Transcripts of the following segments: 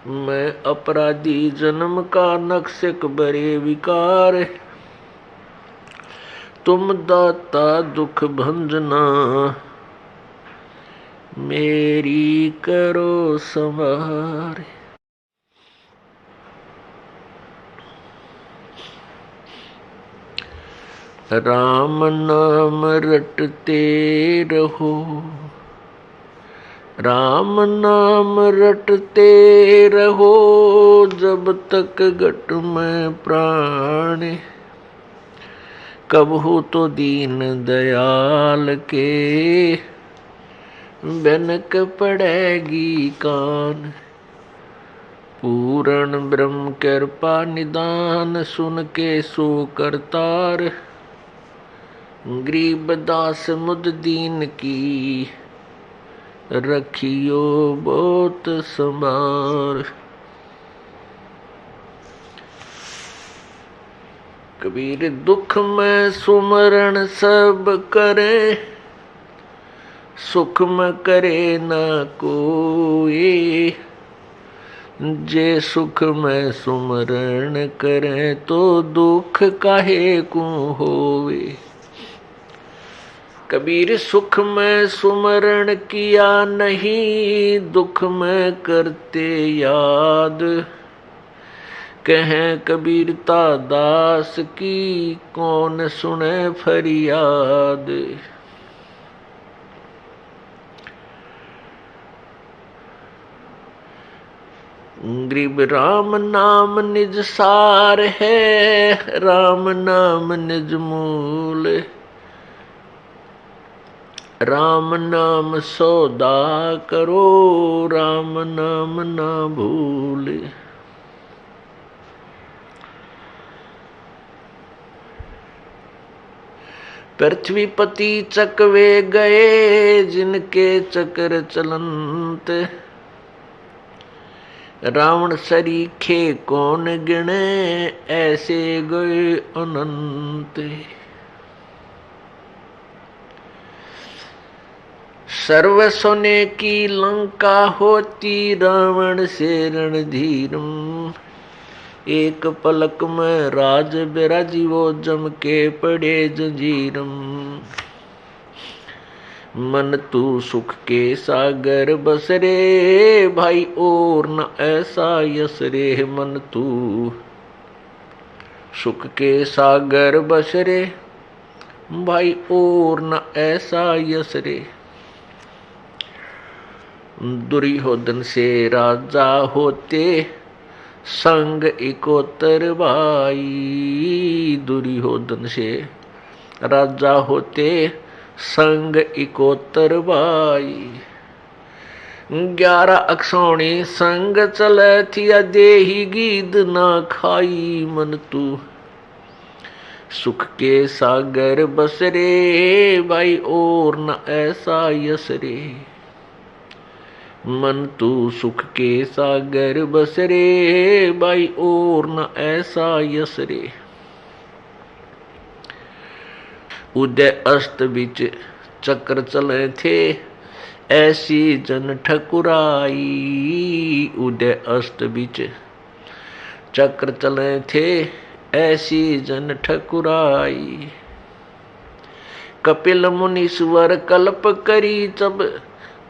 मैं अपराधी जन्म का नक्शक बरे विकार, तुम दाता दुख भंजना, मेरी करो संवार। राम नाम रटते रहो, राम नाम रटते रहो, जब तक घट में प्राण, कब हो तो दीन दयाल के, बनक पड़ेगी कान। पूर्ण ब्रह्म कृपा निदान, सुन के सो करतार, गरीब दास मुद दीन की, रखियो बहुत संभार। कबीर दुख में सुमरण सब करे, सुख में करे न कोई, जे सुख में सुमरण करे, तो दुख काहे को होवे। कबीर सुख में सुमरण किया नहीं, दुख में करते याद, कहें कबीरता दास की, कौन सुने फरियाद। गरीब राम नाम निज सार है, राम नाम निज मूल, राम नाम सौदा करो, राम नाम ना भूल। पृथ्वीपति चकवे गए, जिनके चक्र चलंत, रावण सरीखे कौन गिने, ऐसे गए अनंत। सर्व सोने की लंका होती, रावण से रणधीरम, एक पलक में राज बिराजी, वो जम के पड़े जंजीरम। मन तू सुख के सागर बसरे, भाई और न ऐसा यस रे। मन तू सुख के सागर बसरे, भाई और न ऐसा यस रे। दुर्योधन से राजा होते, संग इकोतर भाई। दुर्योधन से राजा होते, संग इकोतर भाई। 11 अक्षौणी संग चले थिया, देही गीद ना खाई। मन तू सुख के सागर बसरे, भाई और न ऐसा यस रे। मन तू सुख के सागर बसरे, भाई और न ऐसा यस रे। उदय अस्त बिच चक्र चले थे, ऐसी जन ठकुराई। उदय अस्त बिच चक्र चले थे, ऐसी जन ठकुराई। कपिल मुनीश्वर कल्प करी, तब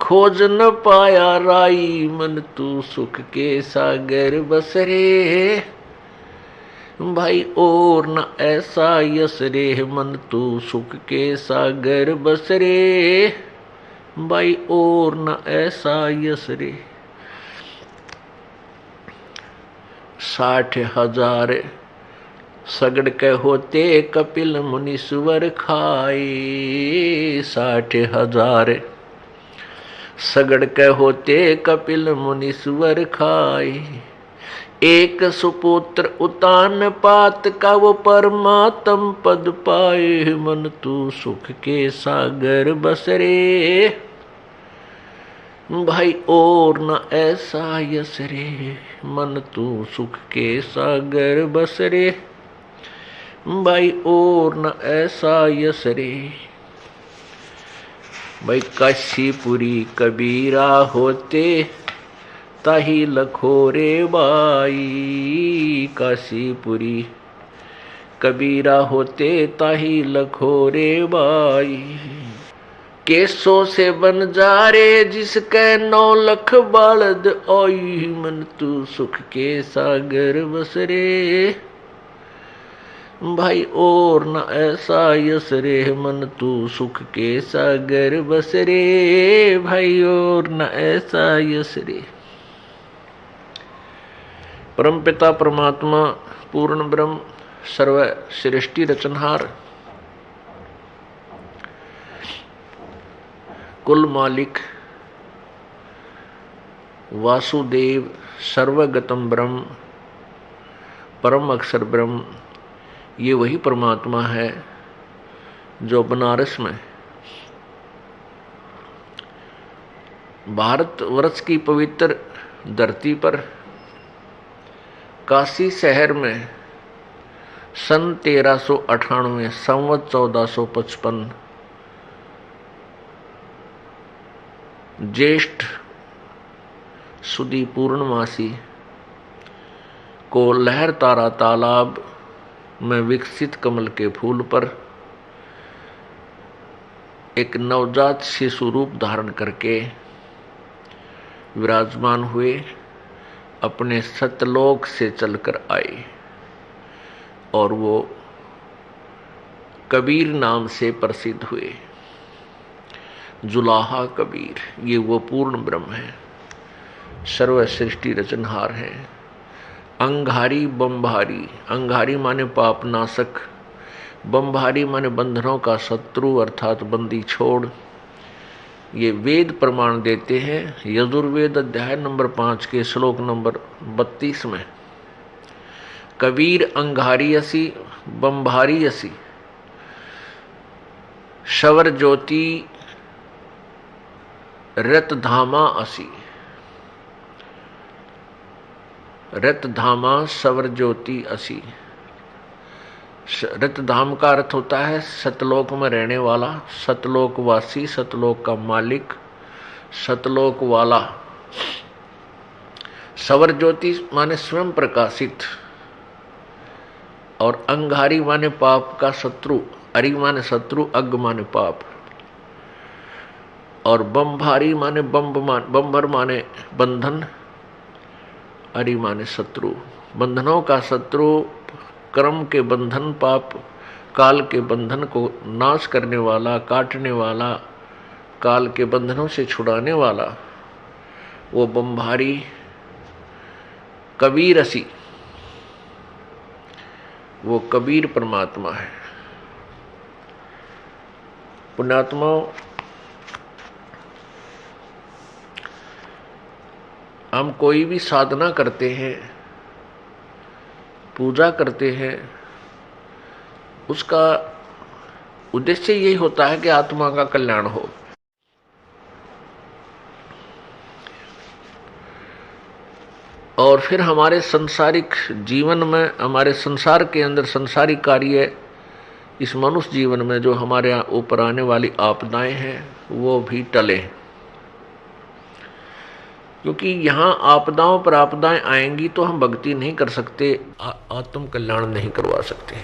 खोज न पाया राई। मन तू सुख के सागर बसरे, भाई और न ऐसा यस रे। मन तू सुख के सागर बसरे, भाई और न ऐसा यस रे। 60,000 सगड़ के होते, कपिल मुनीश्वर खाए। 60,000 सगड़ के होते, कपिल मुनीश्वर खाए। एक सुपुत्र उतान पात का, वो परमात्म पद पाए। मन तू सुख के सागर बसरे, भाई और न ऐसा यस रे। मन तू सुख के सागर बसरे, भाई और न ऐसा यस रे। भाई काशीपुरी कबीरा होते, ताही लखोरे बाई। काशीपुरी कबीरा होते ताही लखोरे बाई। केसों से बन जा रे जिसके 9 लख बालद ओई। मन तू सुख के सागर बस रे भाई और न ऐसा यस रे। मन तू सुख के सागर बस रे भाई और न ऐसा यस रे। परमपिता परमात्मा पूर्ण ब्रह्म सर्व सृष्टि रचनहार कुल मालिक वासुदेव सर्वगतम ब्रह्म परम अक्षर ब्रह्म, ये वही परमात्मा है जो बनारस में भारतवर्ष की पवित्र धरती पर काशी शहर में सन 1398 संवत 1455 ज्येष्ठ सुदी पूर्णमासी को लहर तारा तालाब में विकसित कमल के फूल पर एक नवजात शिशु रूप धारण करके विराजमान हुए, अपने सतलोक से चलकर आए और वो कबीर नाम से प्रसिद्ध हुए। जुलाहा कबीर, ये वो पूर्ण ब्रह्म है, सर्व सृष्टि रचनहार है। अंगारी बम्भारी, अंगारी माने पाप नाशक, बम्भारी माने बंधनों का शत्रु अर्थात बंदी छोड़। ये वेद प्रमाण देते हैं यजुर्वेद अध्याय नंबर 5 के श्लोक नंबर 32 में। कबीर अंगारी असी बम्भारी असी शवर ज्योति रतधामा असी। रतधामा सवर ज्योति असी। रतधाम का अर्थ होता है सतलोक में रहने वाला, सतलोकवासी, सतलोक का मालिक, सतलोक वाला। सवर ज्योति माने स्वयं प्रकाशित, और अंगारी माने पाप का शत्रु, अरि माने शत्रु, अग माने पाप, और बम्भारी माने बम्भर माने बंधन, अरि माने शत्रु। बंधनों का शत्रु, कर्म के बंधन, पाप काल के बंधन को नाश करने वाला, काटने वाला, काल के बंधनों से छुड़ाने वाला, वो बम्भारी कबीर असी, वो कबीर परमात्मा है। पुण्यात्माओं, हम कोई भी साधना करते हैं, पूजा करते हैं, उसका उद्देश्य यही होता है कि आत्मा का कल्याण हो। और फिर हमारे सांसारिक जीवन में, हमारे संसार के अंदर संसारिक कार्य, इस मनुष्य जीवन में जो हमारे ऊपर आने वाली आपदाएं हैं वो भी टले, क्योंकि यहाँ आपदाओं पर आपदाएं आएंगी तो हम भक्ति नहीं कर सकते, आत्म कल्याण नहीं करवा सकते।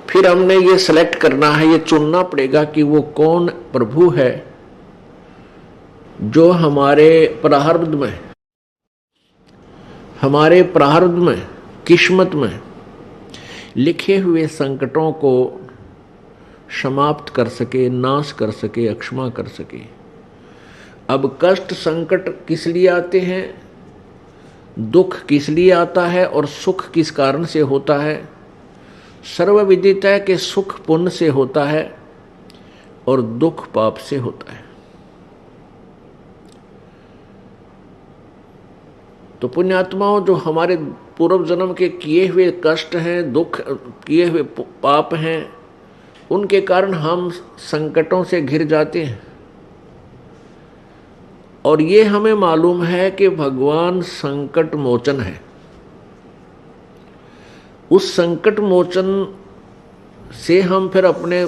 फिर हमने ये सिलेक्ट करना है, ये चुनना पड़ेगा कि वो कौन प्रभु है जो हमारे प्रारब्ध में, किस्मत में लिखे हुए संकटों को समाप्त कर सके, नाश कर सके, अक्षमा कर सके। अब कष्ट संकट किस लिए आते हैं, दुख किस लिए आता है और सुख किस कारण से होता है? सर्वविदित है कि सुख पुण्य से होता है और दुख पाप से होता है। तो पुण्यात्माओं, जो हमारे पूर्व जन्म के किए हुए कष्ट हैं, दुख, किए हुए पाप हैं, उनके कारण हम संकटों से घिर जाते हैं। और ये हमें मालूम है कि भगवान संकट मोचन है। उस संकट मोचन से हम फिर अपने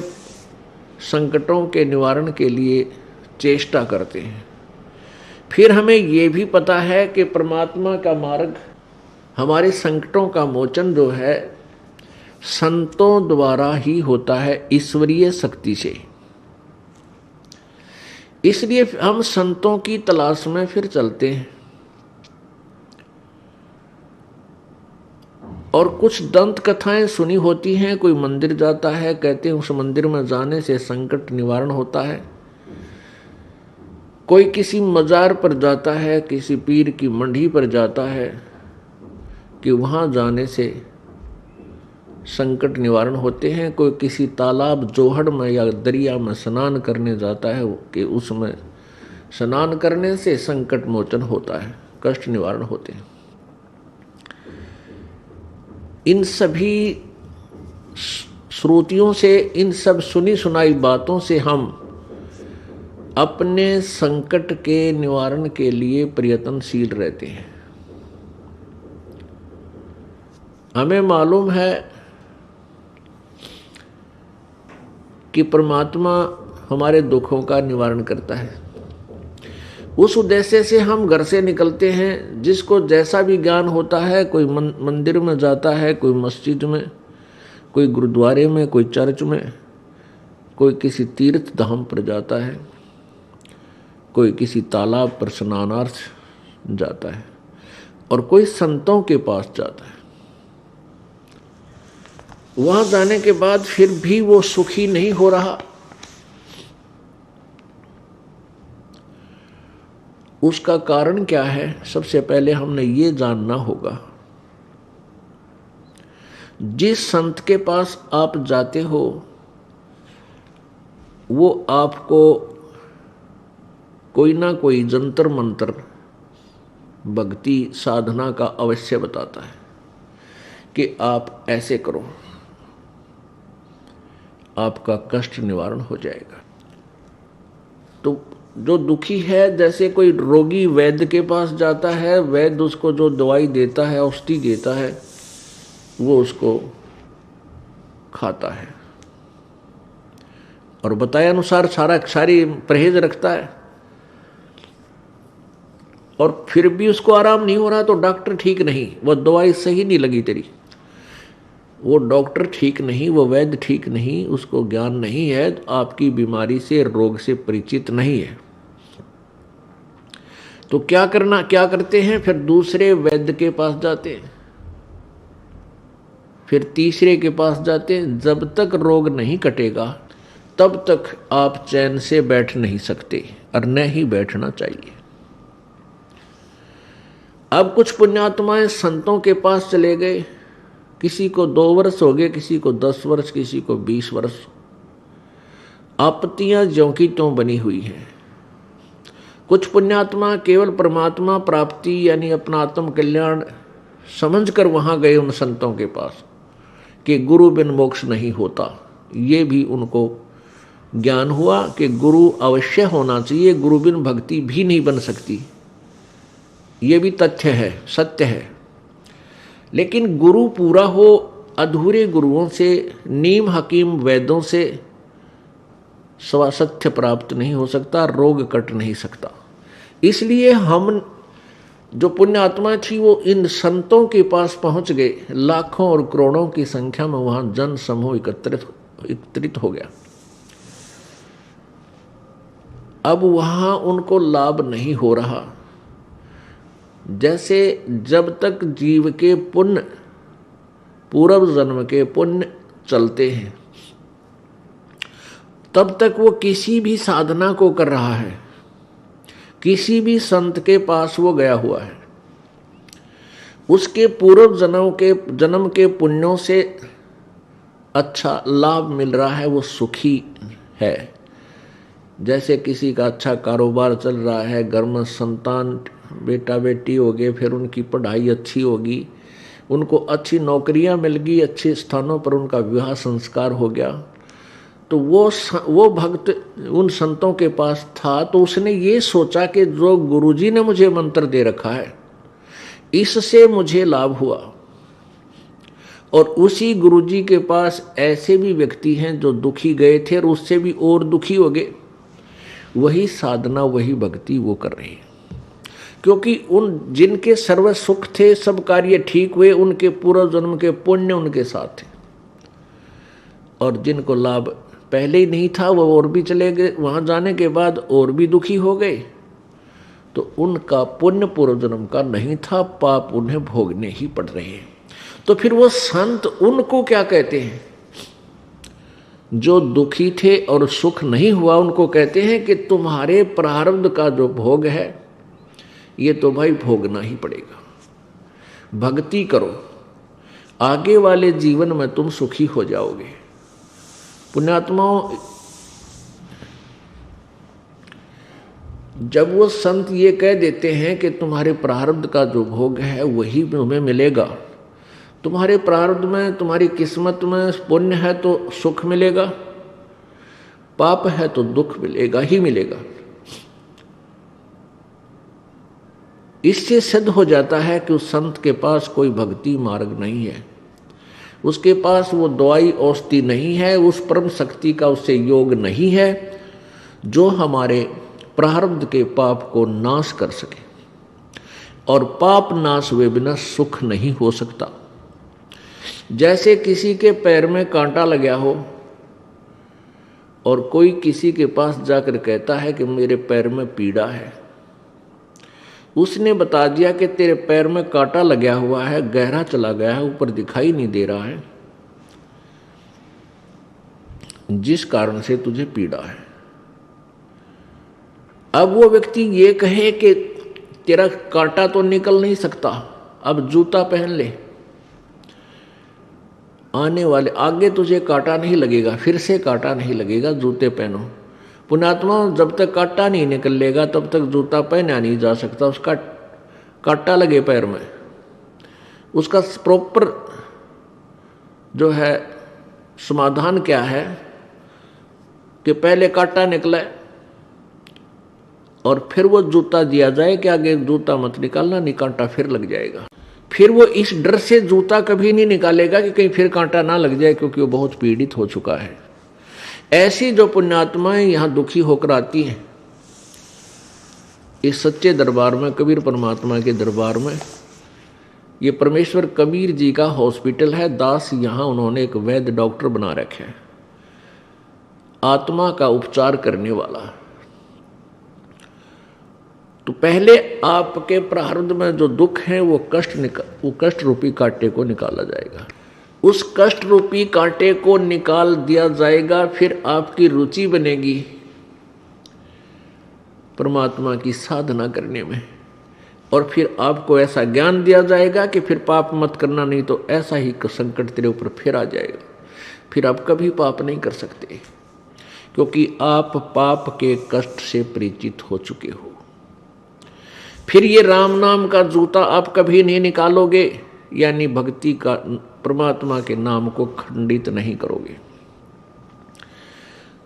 संकटों के निवारण के लिए चेष्टा करते हैं। फिर हमें ये भी पता है कि परमात्मा का मार्ग, हमारे संकटों का मोचन जो है संतों द्वारा ही होता है, ईश्वरीय शक्ति से। इसलिए हम संतों की तलाश में फिर चलते हैं। और कुछ दंत कथाएं सुनी होती हैं, कोई मंदिर जाता है, कहते हैं उस मंदिर में जाने से संकट निवारण होता है। कोई किसी मजार पर जाता है, किसी पीर की मंडी पर जाता है कि वहां जाने से संकट निवारण होते हैं। कोई किसी तालाब, जोहड़ में या दरिया में स्नान करने जाता है कि उसमें स्नान करने से संकट मोचन होता है, कष्ट निवारण होते हैं। इन सभी श्रुतियों से, इन सब सुनी सुनाई बातों से हम अपने संकट के निवारण के लिए प्रयत्नशील रहते हैं। हमें मालूम है कि परमात्मा हमारे दुखों का निवारण करता है। उस उद्देश्य से हम घर से निकलते हैं। जिसको जैसा भी ज्ञान होता है, कोई मंदिर में जाता है, कोई मस्जिद में, कोई गुरुद्वारे में, कोई चर्च में, कोई किसी तीर्थ धाम पर जाता है, कोई किसी तालाब पर स्नानार्थ जाता है, और कोई संतों के पास जाता है। वहां जाने के बाद फिर भी वो सुखी नहीं हो रहा। उसका कारण क्या है? सबसे पहले हमने ये जानना होगा, जिस संत के पास आप जाते हो वो आपको कोई ना कोई जंतर मंत्र, भक्ति साधना का अवश्य बताता है कि आप ऐसे करो, आपका कष्ट निवारण हो जाएगा। तो जो दुखी है, जैसे कोई रोगी वैद्य के पास जाता है, वैद्य उसको जो दवाई देता है, औषधि देता है, वो उसको खाता है और बताए अनुसार सारी परहेज रखता है, और फिर भी उसको आराम नहीं हो रहा तो डॉक्टर ठीक नहीं, वो दवाई सही नहीं लगी तेरी, वो डॉक्टर ठीक नहीं, वो वैद्य ठीक नहीं, उसको ज्ञान नहीं है, आपकी बीमारी से, रोग से परिचित नहीं है। तो क्या करते हैं? फिर दूसरे वैद्य के पास जाते हैं, फिर तीसरे के पास जाते हैं। जब तक रोग नहीं कटेगा तब तक आप चैन से बैठ नहीं सकते, और न ही बैठना चाहिए। अब कुछ पुण्यात्माएं संतों के पास चले गए, किसी को 2 वर्ष हो गए, किसी को 10 वर्ष, किसी को 20 वर्ष। आपत्तियां ज्यों की त्यों बनी हुई हैं। कुछ पुण्यात्मा केवल परमात्मा प्राप्ति यानी अपना आत्म कल्याण समझकर वहां गए उन संतों के पास कि गुरु बिन मोक्ष नहीं होता। ये भी उनको ज्ञान हुआ कि गुरु अवश्य होना चाहिए, गुरु बिन भक्ति भी नहीं बन सकती। ये भी तथ्य है, सत्य है। लेकिन गुरु पूरा हो, अधूरे गुरुओं से, नीम हकीम वैद्यों से स्वासथ्य प्राप्त नहीं हो सकता, रोग कट नहीं सकता। इसलिए हम जो पुण्य आत्मा थी वो इन संतों के पास पहुंच गए। लाखों और करोड़ों की संख्या में वहां जन समूह एकत्रित हो गया। अब वहां उनको लाभ नहीं हो रहा। जैसे जब तक जीव के पुण्य, पूर्व जन्म के पुण्य चलते हैं, तब तक वो किसी भी साधना को कर रहा है, किसी भी संत के पास वो गया हुआ है, उसके पूर्व जन्म के पुण्यों से अच्छा लाभ मिल रहा है, वो सुखी है। जैसे किसी का अच्छा कारोबार चल रहा है, घर में संतान बेटा बेटी हो गए, फिर उनकी पढ़ाई अच्छी होगी, उनको अच्छी नौकरियां मिल गई, अच्छे स्थानों पर उनका विवाह संस्कार हो गया, तो वो भक्त उन संतों के पास था, तो उसने ये सोचा कि जो गुरुजी ने मुझे मंत्र दे रखा है इससे मुझे लाभ हुआ। और उसी गुरुजी के पास ऐसे भी व्यक्ति हैं जो दुखी गए थे और उससे भी और दुखी हो गए। वही साधना, वही भक्ति वो कर रहे हैं। क्योंकि उन जिनके सर्व सुख थे, सब कार्य ठीक हुए, उनके पूर्व जन्म के पुण्य उनके साथ थे। और जिनको लाभ पहले ही नहीं था वो और भी चले गए, वहां जाने के बाद और भी दुखी हो गए, तो उनका पुण्य पूर्व जन्म का नहीं था, पाप उन्हें भोगने ही पड़ रहे हैं। तो फिर वो संत उनको क्या कहते हैं? जो दुखी थे और सुख नहीं हुआ, उनको कहते हैं कि तुम्हारे प्रारब्ध का जो भोग है ये तो भाई भोगना ही पड़ेगा। भक्ति करो, आगे वाले जीवन में तुम सुखी हो जाओगे। पुण्यात्माओं, जब वो संत ये कह देते हैं कि तुम्हारे प्रारब्ध का जो भोग है वही तुम्हें मिलेगा, तुम्हारे प्रारब्ध में, तुम्हारी किस्मत में पुण्य है तो सुख मिलेगा, पाप है तो दुख मिलेगा ही मिलेगा, इससे सिद्ध हो जाता है कि उस संत के पास कोई भक्ति मार्ग नहीं है, उसके पास वो दवाई औषधि नहीं है, उस परम शक्ति का उससे योग नहीं है जो हमारे प्रारब्ध के पाप को नाश कर सके। और पाप नाश हुए बिना सुख नहीं हो सकता। जैसे किसी के पैर में कांटा लगा हो और कोई किसी के पास जाकर कहता है कि मेरे पैर में पीड़ा है, उसने बता दिया कि तेरे पैर में कांटा लगा हुआ है, गहरा चला गया है, ऊपर दिखाई नहीं दे रहा है, जिस कारण से तुझे पीड़ा है। अब वो व्यक्ति ये कहे कि तेरा कांटा तो निकल नहीं सकता, अब जूता पहन ले, आने वाले आगे तुझे कांटा नहीं लगेगा, फिर से कांटा नहीं लगेगा, जूते पहनो। पुण्यात्मा, जब तक कांटा नहीं निकलेगा तब तक जूता पहना नहीं जा सकता। उसका कांटा लगे पैर में, उसका प्रॉपर जो है समाधान क्या है कि पहले कांटा निकले और फिर वो जूता दिया जाए कि आगे जूता मत निकालना, नहीं कांटा फिर लग जाएगा। फिर वो इस डर से जूता कभी नहीं निकालेगा कि कहीं फिर कांटा ना लग जाए, क्योंकि वो बहुत पीड़ित हो चुका है। ऐसी जो पुण्यात्माएं यहां दुखी होकर आती हैं इस सच्चे दरबार में, कबीर परमात्मा के दरबार में, ये परमेश्वर कबीर जी का हॉस्पिटल है। दास यहां उन्होंने एक वैद्य डॉक्टर बना रखे हैं, आत्मा का उपचार करने वाला। तो पहले आपके प्रारब्ध में जो दुख है वो कष्ट रूपी कांटे को निकाला जाएगा। उस कष्ट रूपी कांटे को निकाल दिया जाएगा, फिर आपकी रुचि बनेगी परमात्मा की साधना करने में, और फिर आपको ऐसा ज्ञान दिया जाएगा कि फिर पाप मत करना, नहीं तो ऐसा ही संकट तेरे ऊपर फिर आ जाएगा, फिर आप कभी पाप नहीं कर सकते, क्योंकि आप पाप के कष्ट से परिचित हो चुके हो। फिर ये राम नाम का जूता आप कभी नहीं निकालोगे, यानी भक्ति का, परमात्मा के नाम को खंडित नहीं करोगे।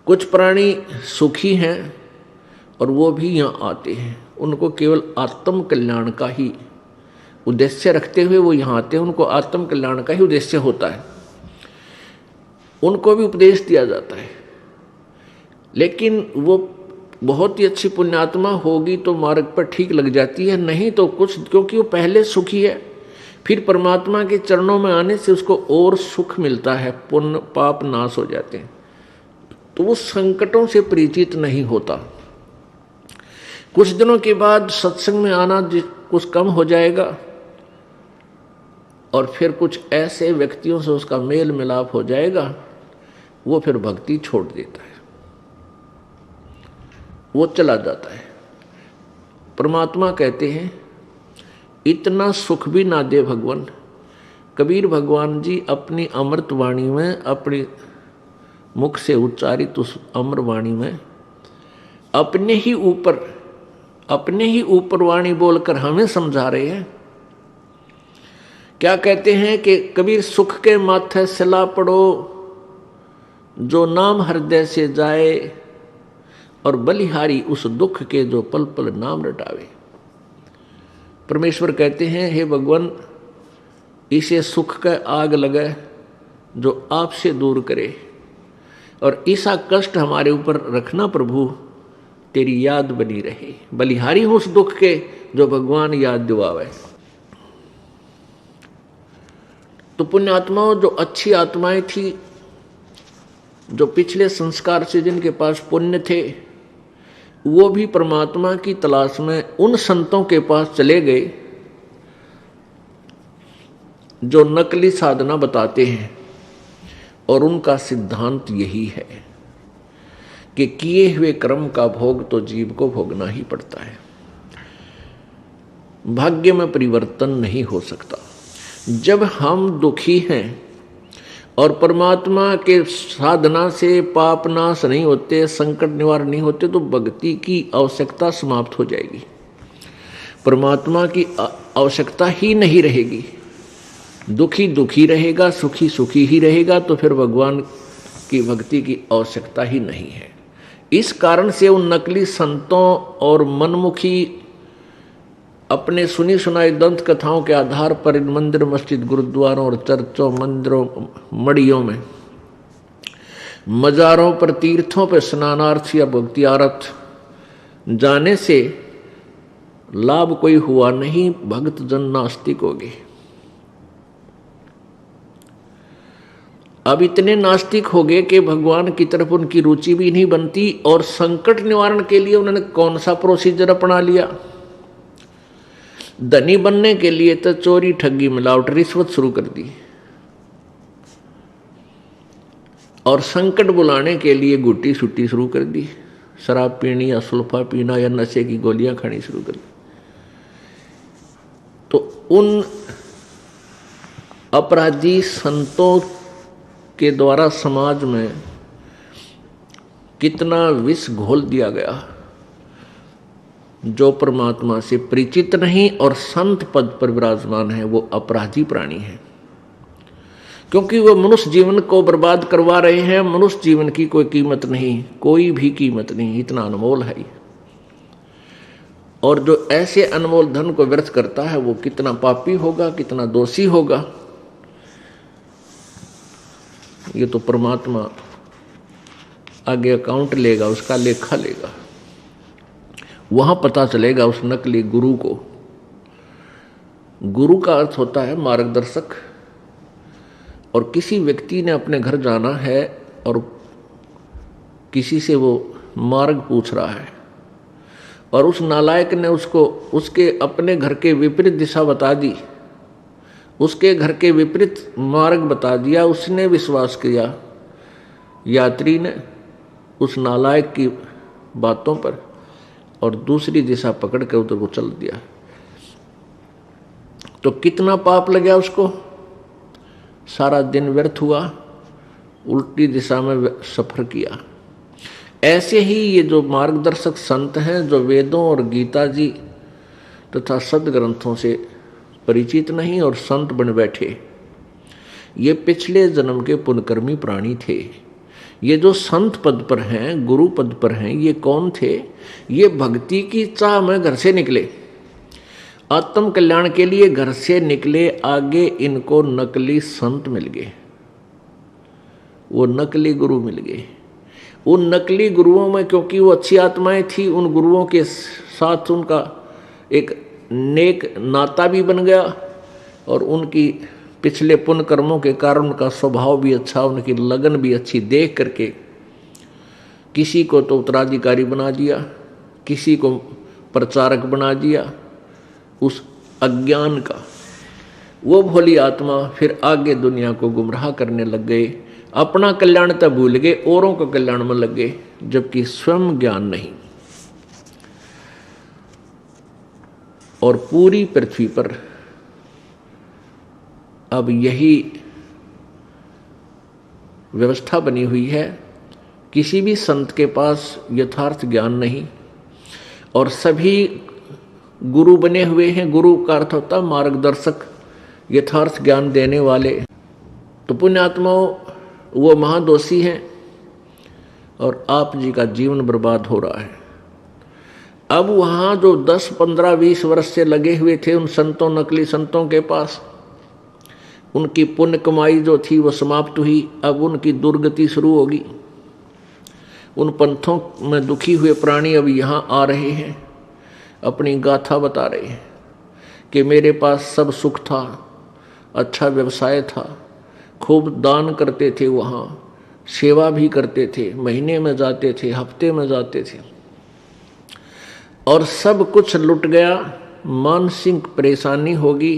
कुछ प्राणी सुखी हैं और वो भी यहाँ आते हैं, उनको केवल आत्म कल्याण का ही उद्देश्य रखते हुए वो यहाँ आते हैं, उनको आत्म कल्याण का ही उद्देश्य होता है, उनको भी उपदेश दिया जाता है। लेकिन वो बहुत ही अच्छी पुण्यात्मा होगी तो मार्ग पर ठीक लग जाती है, नहीं तो कुछ, क्योंकि वो पहले सुखी है, फिर परमात्मा के चरणों में आने से उसको और सुख मिलता है, पुण्य पाप नाश हो जाते हैं, तो वो संकटों से परिचित नहीं होता। कुछ दिनों के बाद सत्संग में आना कुछ कम हो जाएगा और फिर कुछ ऐसे व्यक्तियों से उसका मेल मिलाप हो जाएगा, वो फिर भक्ति छोड़ देता है, वो चला जाता है। परमात्मा कहते हैं इतना सुख भी ना दे भगवान। कबीर भगवान जी अपनी अमृत वाणी में, अपनी मुख से उच्चारित उस अमर वाणी में अपने ही ऊपर वाणी बोलकर हमें समझा रहे हैं। क्या कहते हैं कि कबीर सुख के माथे सिला पड़ो, जो नाम हृदय से जाए, और बलिहारी उस दुख के जो पल पल नाम रटावे। परमेश्वर कहते हैं हे भगवान, इसे सुख का आग लगे जो आपसे दूर करे, और ऐसा कष्ट हमारे ऊपर रखना प्रभु तेरी याद बनी रहे। बलिहारी हूं उस दुख के जो भगवान याद दिवावे। तो पुण्य आत्माओं, जो अच्छी आत्माएं थी, जो पिछले संस्कार से जिनके पास पुण्य थे, वो भी परमात्मा की तलाश में उन संतों के पास चले गए जो नकली साधना बताते हैं। और उनका सिद्धांत यही है कि किए हुए कर्म का भोग तो जीव को भोगना ही पड़ता है, भाग्य में परिवर्तन नहीं हो सकता। जब हम दुखी हैं और परमात्मा के साधना से पाप नाश नहीं होते, संकट निवारण नहीं होते, तो भक्ति की आवश्यकता समाप्त हो जाएगी, परमात्मा की आवश्यकता ही नहीं रहेगी। दुखी दुखी रहेगा, सुखी सुखी ही रहेगा, तो फिर भगवान की भक्ति की आवश्यकता ही नहीं है। इस कारण से उन नकली संतों और मनमुखी अपने सुनी सुनाई दंत कथाओं के आधार पर इन मंदिर मस्जिद गुरुद्वारों और चर्चों मंदिरों मड़ियों में मज़ारों पर तीर्थों पर स्नानार्थ या भक्तियार्थ जाने से लाभ कोई हुआ नहीं, भक्त जन नास्तिक हो गए। अब इतने नास्तिक हो गए कि भगवान की तरफ उनकी रुचि भी नहीं बनती, और संकट निवारण के लिए उन्होंने कौन सा प्रोसीजर अपना लिया। धनी बनने के लिए तो चोरी ठगी मिलावट रिश्वत शुरू कर दी, और संकट बुलाने के लिए गुट्टी सुट्टी शुरू कर दी, शराब पीनी या सुल्फा पीना या नशे की गोलियां खानी शुरू कर दी। तो उन अपराधी संतों के द्वारा समाज में कितना विष घोल दिया गया। जो परमात्मा से परिचित नहीं और संत पद पर विराजमान है, वो अपराधी प्राणी है, क्योंकि वो मनुष्य जीवन को बर्बाद करवा रहे हैं। मनुष्य जीवन की कोई कीमत नहीं, कोई भी कीमत नहीं, इतना अनमोल है। और जो ऐसे अनमोल धन को व्यर्थ करता है, वो कितना पापी होगा, कितना दोषी होगा, ये तो परमात्मा आगे अकाउंट लेगा, उसका लेखा लेगा। वहां पता चलेगा उस नकली गुरु को। गुरु का अर्थ होता है मार्गदर्शक। और किसी व्यक्ति ने अपने घर जाना है और किसी से वो मार्ग पूछ रहा है, और उस नालायक ने उसको उसके अपने घर के विपरीत दिशा बता दी, उसके घर के विपरीत मार्ग बता दिया। उसने विश्वास किया, यात्री ने, उस नालायक की बातों पर, और दूसरी दिशा पकड़ कर उधर को चल दिया। तो कितना पाप लगा उसको, सारा दिन व्यर्थ हुआ, उल्टी दिशा में सफर किया। ऐसे ही ये जो मार्गदर्शक संत हैं, जो वेदों और गीता जी तथा सदग्रंथों से परिचित नहीं और संत बन बैठे, ये पिछले जन्म के पुण्यकर्मी प्राणी थे। ये जो संत पद पर हैं, गुरु पद पर हैं, ये कौन थे? ये भक्ति की चाह में घर से निकले, आत्म कल्याण के लिए घर से निकले। आगे इनको नकली संत मिल गए, वो नकली गुरु मिल गए। उन नकली गुरुओं में, क्योंकि वो अच्छी आत्माएं थी, उन गुरुओं के साथ उनका एक नेक नाता भी बन गया, और उनकी पिछले पुण्य कर्मों के कारण उनका स्वभाव भी अच्छा, उनकी लगन भी अच्छी देख करके किसी को तो उत्तराधिकारी बना दिया, किसी को प्रचारक बना दिया उस अज्ञान का। वो भोली आत्मा फिर आगे दुनिया को गुमराह करने लग गए, अपना कल्याण तब भूल गए, औरों का कल्याण में लग गए, जबकि स्वयं ज्ञान नहीं। और पूरी पृथ्वी पर अब यही व्यवस्था बनी हुई है, किसी भी संत के पास यथार्थ ज्ञान नहीं, और सभी गुरु बने हुए हैं। गुरु का अर्थ होता है मार्गदर्शक, यथार्थ ज्ञान देने वाले। तो पुण्यात्माओं, वो महादोषी हैं, और आप जी का जीवन बर्बाद हो रहा है। अब वहाँ जो 10, 15, 20 वर्ष से लगे हुए थे उन संतों, नकली संतों के पास, उनकी पुण्य कमाई जो थी वो समाप्त हुई। अब उनकी दुर्गति शुरू होगी। उन पंथों में दुखी हुए प्राणी अब यहाँ आ रहे हैं, अपनी गाथा बता रहे हैं कि मेरे पास सब सुख था, अच्छा व्यवसाय था, खूब दान करते थे, वहाँ सेवा भी करते थे, महीने में जाते थे, हफ्ते में जाते थे, और सब कुछ लुट गया। मानसिक परेशानी होगी,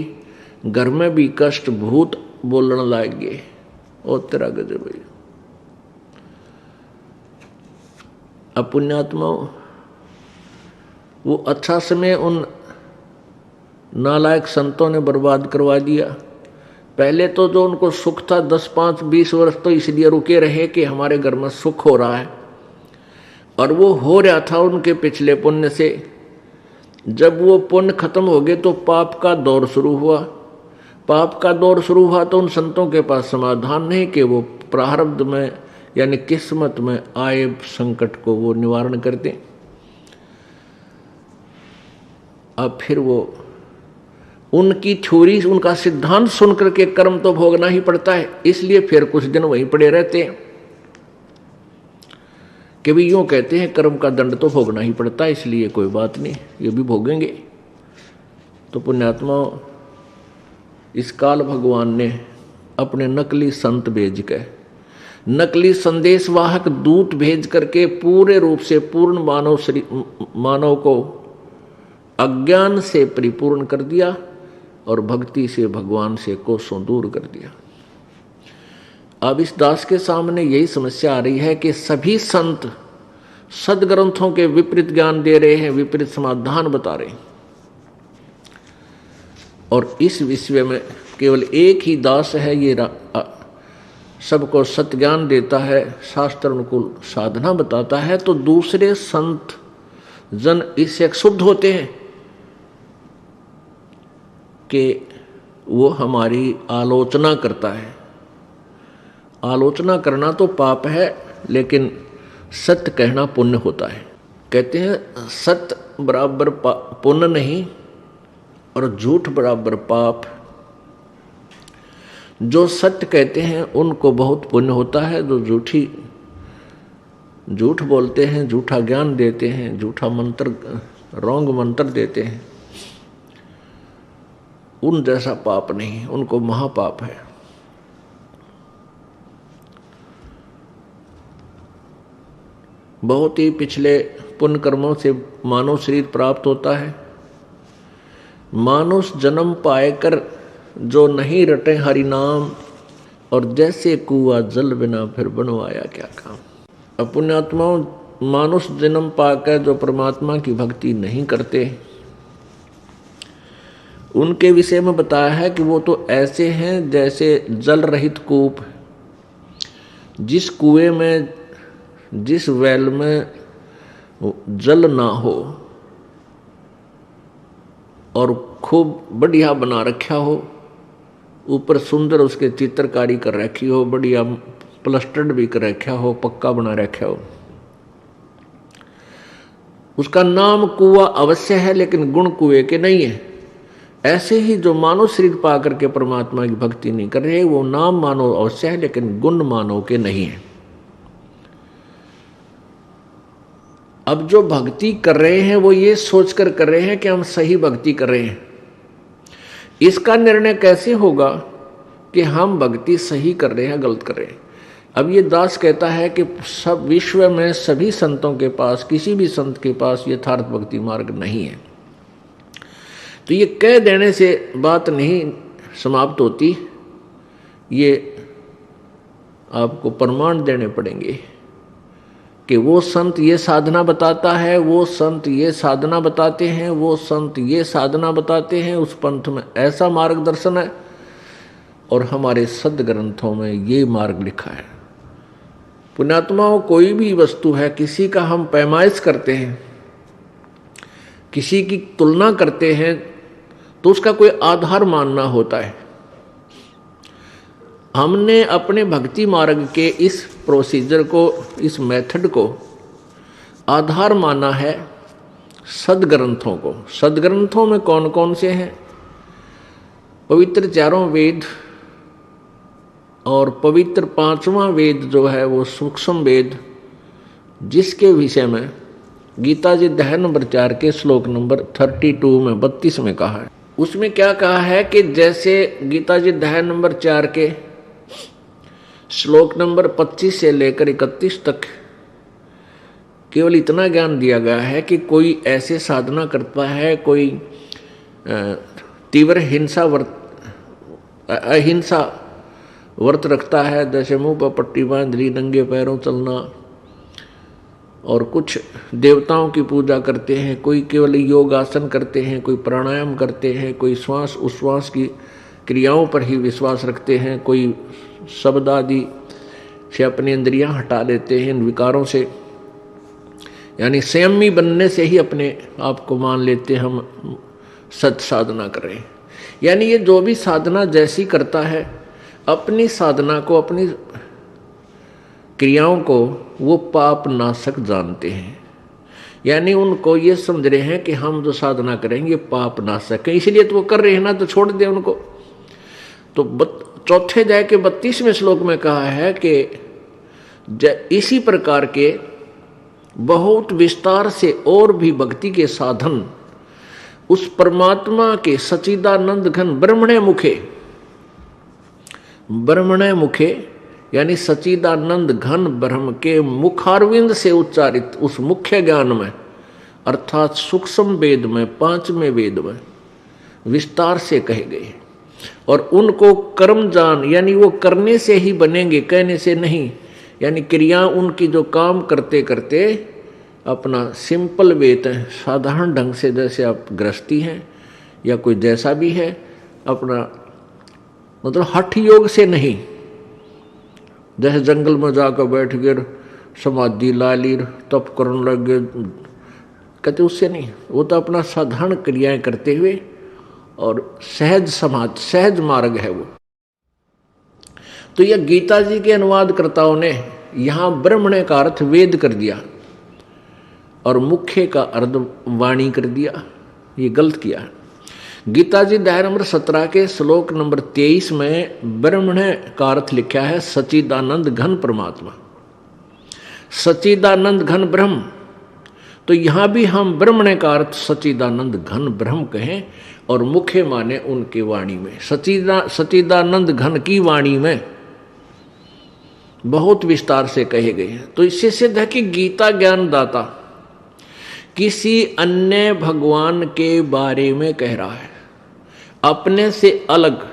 घर में भी कष्ट, भूत बोलने लग गए। और तेरा गजब भैया। अब पुण्यात्माओं, वो अच्छा समय उन नालायक संतों ने बर्बाद करवा दिया। पहले तो जो उनको सुख था 10, 5, 20 वर्ष तो इसलिए रुके रहे कि हमारे घर में सुख हो रहा है, और वो हो रहा था उनके पिछले पुण्य से। जब वो पुण्य खत्म हो गए तो पाप का दौर शुरू हुआ। पाप का दौर शुरू हुआ तो उन संतों के पास समाधान नहीं कि वो प्रारब्ध में यानी किस्मत में आए संकट को वो निवारण करते। अब फिर वो उनकी थ्योरी, उनका सिद्धांत सुनकर के कर्म तो भोगना ही पड़ता है, इसलिए फिर कुछ दिन वहीं पड़े रहते हैं कि भी यूँ कहते हैं कर्म का दंड तो भोगना ही पड़ता है, इसलिए कोई बात नहीं, ये भी भोगेंगे। तो पुण्यात्मा, इस काल भगवान ने अपने नकली संत भेज के, नकली संदेशवाहक दूत भेज करके पूरे रूप से पूर्ण मानव को अज्ञान से परिपूर्ण कर दिया और भक्ति से भगवान से कोसों दूर कर दिया। अब इस दास के सामने यही समस्या आ रही है कि सभी संत सदग्रंथों के विपरीत ज्ञान दे रहे हैं, विपरीत समाधान बता रहे हैं, और इस विषय में केवल एक ही दास है, ये सबको सत्य ज्ञान देता है, शास्त्र अनुकूल साधना बताता है। तो दूसरे संत जन इससे क्षुब्ध होते हैं कि वो हमारी आलोचना करता है। आलोचना करना तो पाप है, लेकिन सत्य कहना पुण्य होता है। कहते हैं सत्य बराबर पुण्य नहीं और झूठ बराबर पाप। जो सत्य कहते हैं उनको बहुत पुण्य होता है, जो झूठ बोलते हैं, झूठा ज्ञान देते हैं, झूठा मंत्र, रॉन्ग मंत्र देते हैं, उन जैसा पाप नहीं, उनको महापाप है। बहुत ही पिछले पुण्य कर्मों से मानव शरीर प्राप्त होता है। मानुष जन्म पाएकर जो नहीं रटे हरि नाम, और जैसे कुआ जल बिना फिर बनवाया क्या काम। अब पुण्यात्माओं, मानुष जन्म पाकर जो परमात्मा की भक्ति नहीं करते, उनके विषय में बताया है कि वो तो ऐसे हैं जैसे जल रहित कूप। जिस कुएं में, जिस वेल में जल ना हो और खूब बढ़िया बना रखा हो, ऊपर सुंदर उसके चित्रकारी कर रखी हो, बढ़िया प्लास्टर्ड भी कर रखा हो, पक्का बना रखा हो, उसका नाम कुआं अवश्य है, लेकिन गुण कुएं के नहीं है। ऐसे ही जो मानव शरीर पाकर के परमात्मा की भक्ति नहीं कर रहे, वो नाम मानव अवश्य है, लेकिन गुण मानव के नहीं है। अब जो भक्ति कर रहे हैं वो ये सोचकर कर रहे हैं कि हम सही भक्ति कर रहे हैं। इसका निर्णय कैसे होगा कि हम भक्ति सही कर रहे हैं गलत कर रहे हैं? अब ये दास कहता है कि सब विश्व में सभी संतों के पास, किसी भी संत के पास यथार्थ भक्ति मार्ग नहीं है। तो ये कह देने से बात नहीं समाप्त होती, ये आपको प्रमाण देने पड़ेंगे कि वो संत ये साधना बताता है, वो संत ये साधना बताते हैं, वो संत ये साधना बताते हैं, उस पंथ में ऐसा मार्गदर्शन है, और हमारे सदग्रंथों में ये मार्ग लिखा है। पुण्यात्माओं, कोई भी वस्तु है, किसी का हम पैमाइश करते हैं, किसी की तुलना करते हैं, तो उसका कोई आधार मानना होता है। हमने अपने भक्ति मार्ग के इस प्रोसीजर को, इस मेथड को आधार माना है सदग्रंथों को। सदग्रंथों में कौन कौन से हैं? पवित्र चारों वेद और पवित्र 5वां वेद जो है वो सूक्ष्म वेद, जिसके विषय में गीता जी अध्याय नंबर 4 के श्लोक नंबर 32 में 32 में कहा है। उसमें क्या कहा है कि जैसे गीता जी अध्याय नंबर 4 के श्लोक नंबर 25 से लेकर 31 तक केवल इतना ज्ञान दिया गया है कि कोई ऐसे साधना करता है, कोई तीव्र अहिंसा व्रत रखता है, जैसे मुंह पर पट्टी बांध ली, नंगे पैरों चलना, और कुछ देवताओं की पूजा करते हैं, कोई केवल योग आसन करते हैं, कोई प्राणायाम करते हैं, कोई श्वास उश्वास की क्रियाओं पर ही विश्वास रखते हैं, कोई शब्द आदि से अपनी इंद्रियां हटा लेते हैं इन विकारों से, यानी संयमी बनने से ही अपने आप को मान लेते हैं हम सत साधना कर रहे हैं। यानी ये जो भी साधना जैसी करता है, अपनी साधना को, अपनी क्रियाओं को वो पाप नाशक जानते हैं। यानी उनको ये समझ रहे हैं कि हम जो साधना करेंगे पाप नाशक है, इसलिए तो वो कर रहे हैं ना, तो छोड़ दे उनको। तो चौथे अध्याय के 32वें श्लोक में कहा है कि इसी प्रकार के बहुत विस्तार से और भी भक्ति के साधन उस परमात्मा के सच्चिदानंद घन ब्रह्मणे मुखे यानी सच्चिदानंद घन ब्रह्म के मुखारविंद से उच्चारित उस मुख्य ज्ञान में, अर्थात सूक्ष्म वेद में, 5वें वेद में विस्तार से कहे गए। और उनको कर्म जान, यानी वो करने से ही बनेंगे, कहने से नहीं। यानी क्रिया उनकी जो काम करते करते अपना सिंपल वेत है, साधारण ढंग से, जैसे आप गृहस्थी हैं या कोई जैसा भी है, अपना मतलब हठ योग से नहीं, जैसे जंगल में जाकर बैठ गए, समाधि ला ली, तप करने लग गए, कहते उससे नहीं। वो तो अपना साधारण क्रियाएं करते हुए और सहज मार्ग है वो। तो यह गीता जी के अनुवादकर्ताओं ने यहाँ ब्रह्मणे का अर्थ वेद कर दिया और मुख्य का अर्थ वाणी कर दिया, ये गलत किया। गीता जी अध्याय नंबर 17 के श्लोक नंबर 23 में ब्रह्मणे का अर्थ लिखा है सच्चिदानंद घन परमात्मा, सच्चिदानंद घन ब्रह्म। तो यहाँ भी हम ब्रह्मणे का अर्थ सच्चिदानंद घन ब्रह्म कहें और मुख्य माने उनकी वाणी में, सच्चिदानंद घन की वाणी में बहुत विस्तार से कहे गए हैं। तो इससे सिद्ध है कि गीता ज्ञानदाता किसी अन्य भगवान के बारे में कह रहा है, अपने से अलग,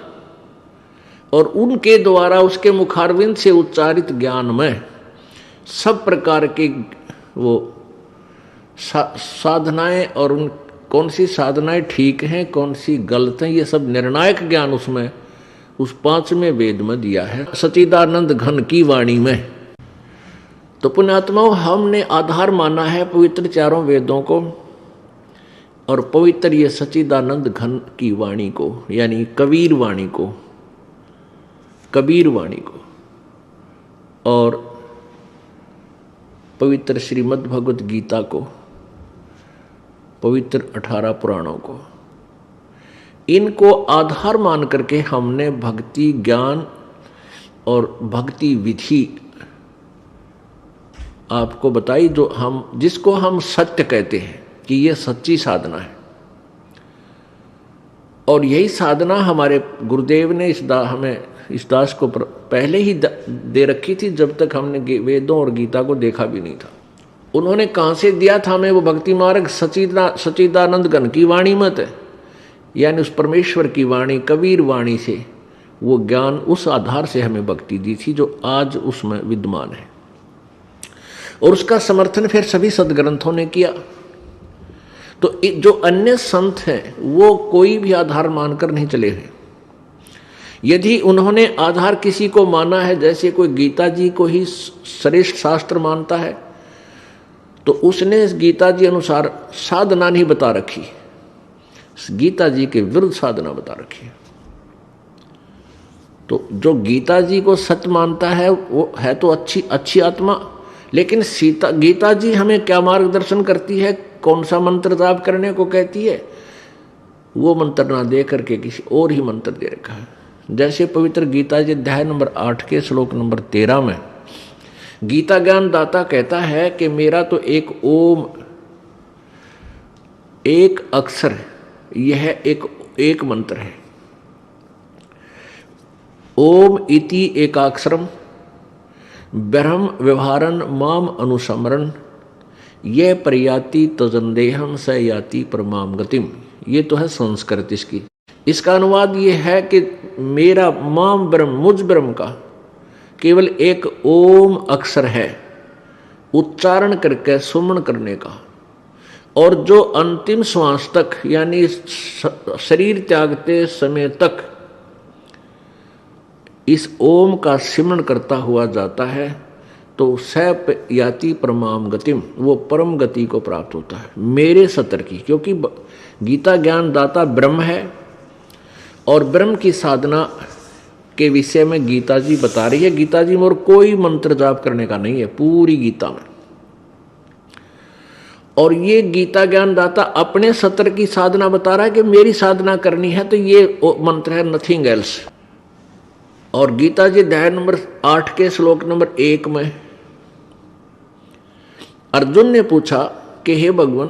और उनके द्वारा उसके मुखारविंद से उच्चारित ज्ञान में सब प्रकार के वो साधनाएं, और उन कौन सी साधनाएं ठीक हैं कौन सी गलत हैं, ये सब निर्णायक ज्ञान उसमें उस 5वें वेद में दिया है, सच्चिदानंद घन की वाणी में। तो पुण्यात्माओं, हमने आधार माना है पवित्र चारों वेदों को और पवित्र ये सच्चिदानंद घन की वाणी को, यानी कबीर वाणी को, और पवित्र श्रीमद् भगवत गीता को, पवित्र 18 पुराणों को, इनको आधार मान करके हमने भक्ति ज्ञान और भक्ति विधि आपको बताई, जिसको हम सत्य कहते हैं कि ये सच्ची साधना है। और यही साधना हमारे गुरुदेव ने हमें इस दास को पहले ही दे रखी थी, जब तक हमने वेदों और गीता को देखा भी नहीं था। उन्होंने कहाँ से दिया था हमें वो भक्ति मार्ग? सच्चिदानंद घन की वाणी मत है, यानी उस परमेश्वर की वाणी, कबीर वाणी से वो ज्ञान, उस आधार से हमें भक्ति दी थी जो आज उसमें विद्यमान है। और उसका समर्थन फिर सभी सदग्रंथों ने किया। तो जो अन्य संत हैं वो कोई भी आधार मानकर नहीं चले हैं। यदि उन्होंने आधार किसी को माना है, जैसे कोई गीता जी को ही श्रेष्ठ शास्त्र मानता है, तो उसने गीता जी अनुसार साधना नहीं बता रखी, गीता जी के विरुद्ध साधना बता रखी। तो जो गीता जी को सत्य मानता है वो है तो अच्छी आत्मा, लेकिन गीता जी हमें क्या मार्गदर्शन करती है, कौन सा मंत्र जाप करने को कहती है, वो मंत्र ना दे करके किसी और ही मंत्र दे रखा है। जैसे पवित्र गीता जी अध्याय नंबर 8 के श्लोक नंबर 13 में गीता ज्ञान दाता कहता है कि मेरा तो एक ओम, एक अक्षर है, यह एक मंत्र है। ओम इति एकाक्षरम ब्रह्म व्यवहारन माम अनुसमरण ये प्रयाति तजंदेहम स याति परमाम गतिम। ये तो है संस्कृत इसकी। इसका अनुवाद ये है कि मेरा माम ब्रह्म, मुझ ब्रह्म का केवल एक ओम अक्षर है, उच्चारण करके सुमन करने का, और जो अंतिम श्वास तक यानी शरीर त्यागते समय तक इस ओम का सिमरण करता हुआ जाता है तो सैप याति परमाम गतिम, वो परम गति को प्राप्त होता है मेरे सतर की। क्योंकि गीता ज्ञान दाता ब्रह्म है और ब्रह्म की साधना के विषय में गीता जी बता रही है। गीता जी में और कोई मंत्र जाप करने का नहीं है पूरी गीता में। और ये गीता ज्ञान दाता अपने सतर की साधना बता रहा है कि मेरी साधना करनी है तो ये मंत्र है, नथिंग एल्स। और गीता जी अध्याय नंबर 8 के श्लोक नंबर 1 में अर्जुन ने पूछा कि हे भगवान,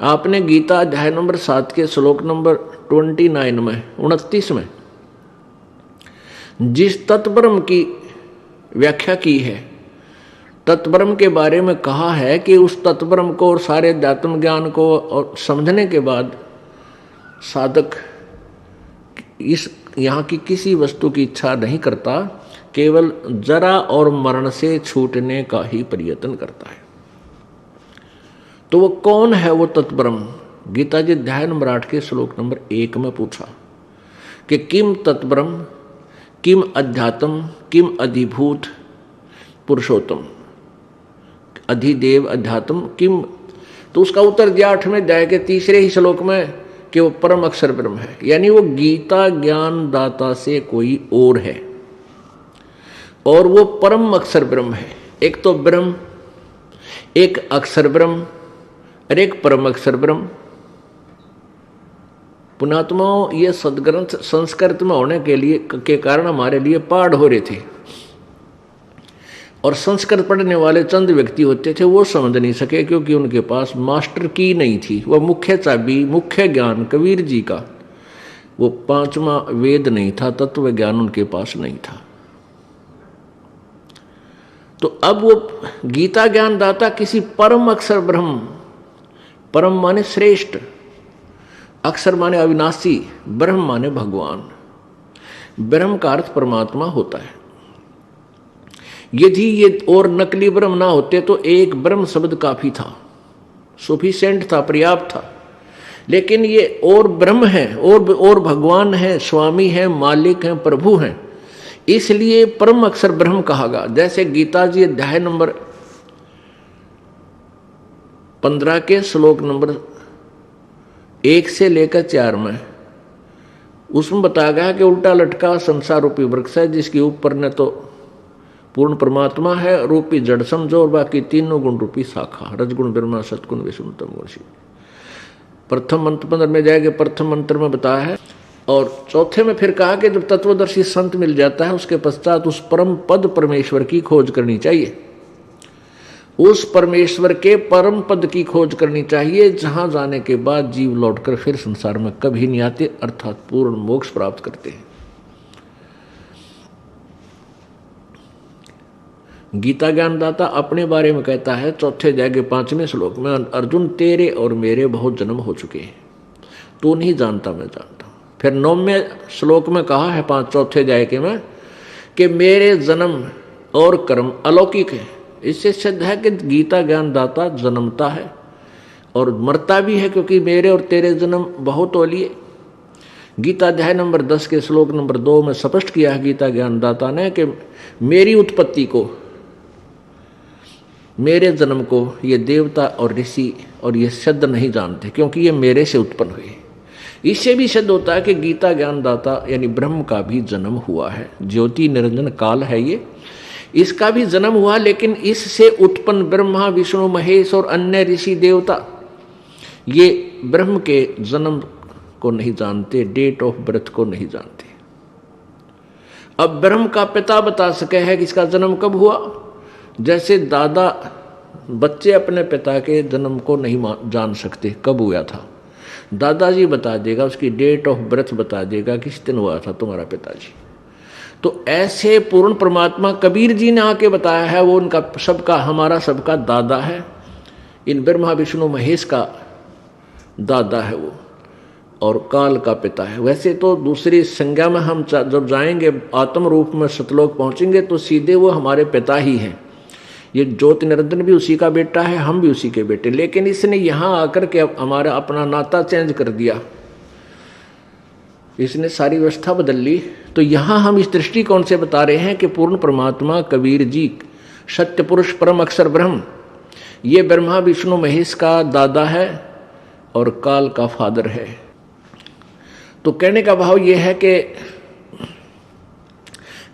आपने गीता अध्याय नंबर 7 के श्लोक नंबर 29 में 29 में जिस तत्ब्रह्म की व्याख्या की है, तत्ब्रह्म के बारे में कहा है कि उस तत्ब्रह्म को और सारे अध्यात्म ज्ञान को और समझने के बाद साधक इस यहाँ की किसी वस्तु की इच्छा नहीं करता, केवल जरा और मरण से छूटने का ही प्रयत्न करता है। तो वो कौन है वो तत्ब्रह्म? गीता जी अध्याय नंबर 8 के श्लोक नंबर 1 में पूछा कि किम तत्ब्रह्म किम अध्यात्म किम अधिभूत पुरुषोत्तम, अधिदेव अध्यात्म किम। तो उसका उत्तर दिया 8वें अध्याय के 3 ही श्लोक में कि वो परम अक्षर ब्रह्म है, यानी वो गीता ज्ञान दाता से कोई और है और वो परम अक्षर ब्रह्म है। एक तो ब्रह्म, एक अक्षर ब्रह्म और एक परम अक्षर ब्रह्म। पुणात्माओं, ये सदग्रंथ संस्कृत में होने के कारण हमारे लिए पाठ हो रहे थे, और संस्कृत पढ़ने वाले चंद व्यक्ति होते थे, वो समझ नहीं सके क्योंकि उनके पास मास्टर की नहीं थी। वह मुख्य चाबी, मुख्य ज्ञान कबीर जी का वो 5वां वेद नहीं था, तत्व ज्ञान उनके पास नहीं था। तो अब वो गीता ज्ञान दाता किसी परम अक्षर ब्रह्म, परम माने श्रेष्ठ, अक्षर माने अविनाशी, ब्रह्म माने भगवान, ब्रह्म का अर्थ परमात्मा होता है। यदि ये और नकली ब्रह्म ना होते तो एक ब्रह्म शब्द काफी था, सफिशिएंट था, पर्याप्त था। लेकिन ये और ब्रह्म है और भगवान है, स्वामी है, मालिक है, प्रभु हैं, इसलिए परम अक्षर ब्रह्म कहा गया। जैसे गीता जी अध्याय नंबर 15 के श्लोक नंबर 1 से लेकर 4 में उसमें बताया गया कि उल्टा लटका संसार रूपी वृक्ष है, जिसके ऊपर न तो पूर्ण परमात्मा है रूपी जड़ समझो, और बाकी तीनों गुण रूपी शाखा, रजगुण ब्रह्मा सतगुण विष्णु तम गुण शिव। प्रथम मंत्र में जाएगा, प्रथम मंत्र में बताया है। और चौथे में फिर कहा कि जब तत्वदर्शी संत मिल जाता है उसके पश्चात उस परम पद परमेश्वर की खोज करनी चाहिए, उस परमेश्वर के परम पद की खोज करनी चाहिए, जहां जाने के बाद जीव लौटकर फिर संसार में कभी नहीं आते, अर्थात पूर्ण मोक्ष प्राप्त करते हैं। गीता ज्ञानदाता अपने बारे में कहता है 4 अध्याय के 5वें श्लोक में, अर्जुन तेरे और मेरे बहुत जन्म हो चुके हैं, तू नहीं जानता मैं जानता हूं। फिर 9वें श्लोक में कहा है 4 अध्याय के में कि मेरे जन्म और कर्म अलौकिक है। इससे सिद्ध है कि गीता ज्ञानदाता जन्मता है और मरता भी है, क्योंकि मेरे और तेरे जन्म बहुत ओलिए। गीता अध्याय नंबर 10 के श्लोक नंबर 2 में स्पष्ट किया है गीता ज्ञानदाता ने कि मेरी उत्पत्ति को, मेरे जन्म को ये देवता और ऋषि और ये सिद्ध नहीं जानते, क्योंकि ये मेरे से उत्पन्न हुए। इससे भी सिद्ध होता है कि गीता ज्ञानदाता यानी ब्रह्म का भी जन्म हुआ है। ज्योति निरंजन काल है ये, इसका भी जन्म हुआ, लेकिन इससे उत्पन्न ब्रह्मा विष्णु महेश और अन्य ऋषि देवता ये ब्रह्म के जन्म को नहीं जानते, डेट ऑफ बर्थ को नहीं जानते। अब ब्रह्म का पिता बता सके है कि इसका जन्म कब हुआ, जैसे दादा, बच्चे अपने पिता के जन्म को नहीं जान सकते कब हुआ था, दादाजी बता देगा, उसकी डेट ऑफ बर्थ बता देगा किस दिन हुआ था तुम्हारा पिताजी। तो ऐसे पूर्ण परमात्मा कबीर जी ने आके बताया है, वो उनका सबका, हमारा सबका दादा है, इन ब्रह्मा विष्णु महेश का दादा है वो, और काल का पिता है। वैसे तो दूसरी संज्ञा में हम जब जाएंगे आत्म रूप में सतलोक पहुंचेंगे तो सीधे वो हमारे पिता ही हैं। ये ज्योति निरंजन भी उसी का बेटा है, हम भी उसी के बेटे, लेकिन इसने यहाँ आकर के हमारा अपना नाता चेंज कर दिया, इसने सारी व्यवस्था बदल ली। तो यहाँ हम इस दृष्टिकोण से बता रहे हैं कि पूर्ण परमात्मा कबीर जी सत्य पुरुष परम अक्षर ब्रह्म, ये ब्रह्मा विष्णु महेश का दादा है और काल का फादर है। तो कहने का भाव ये है कि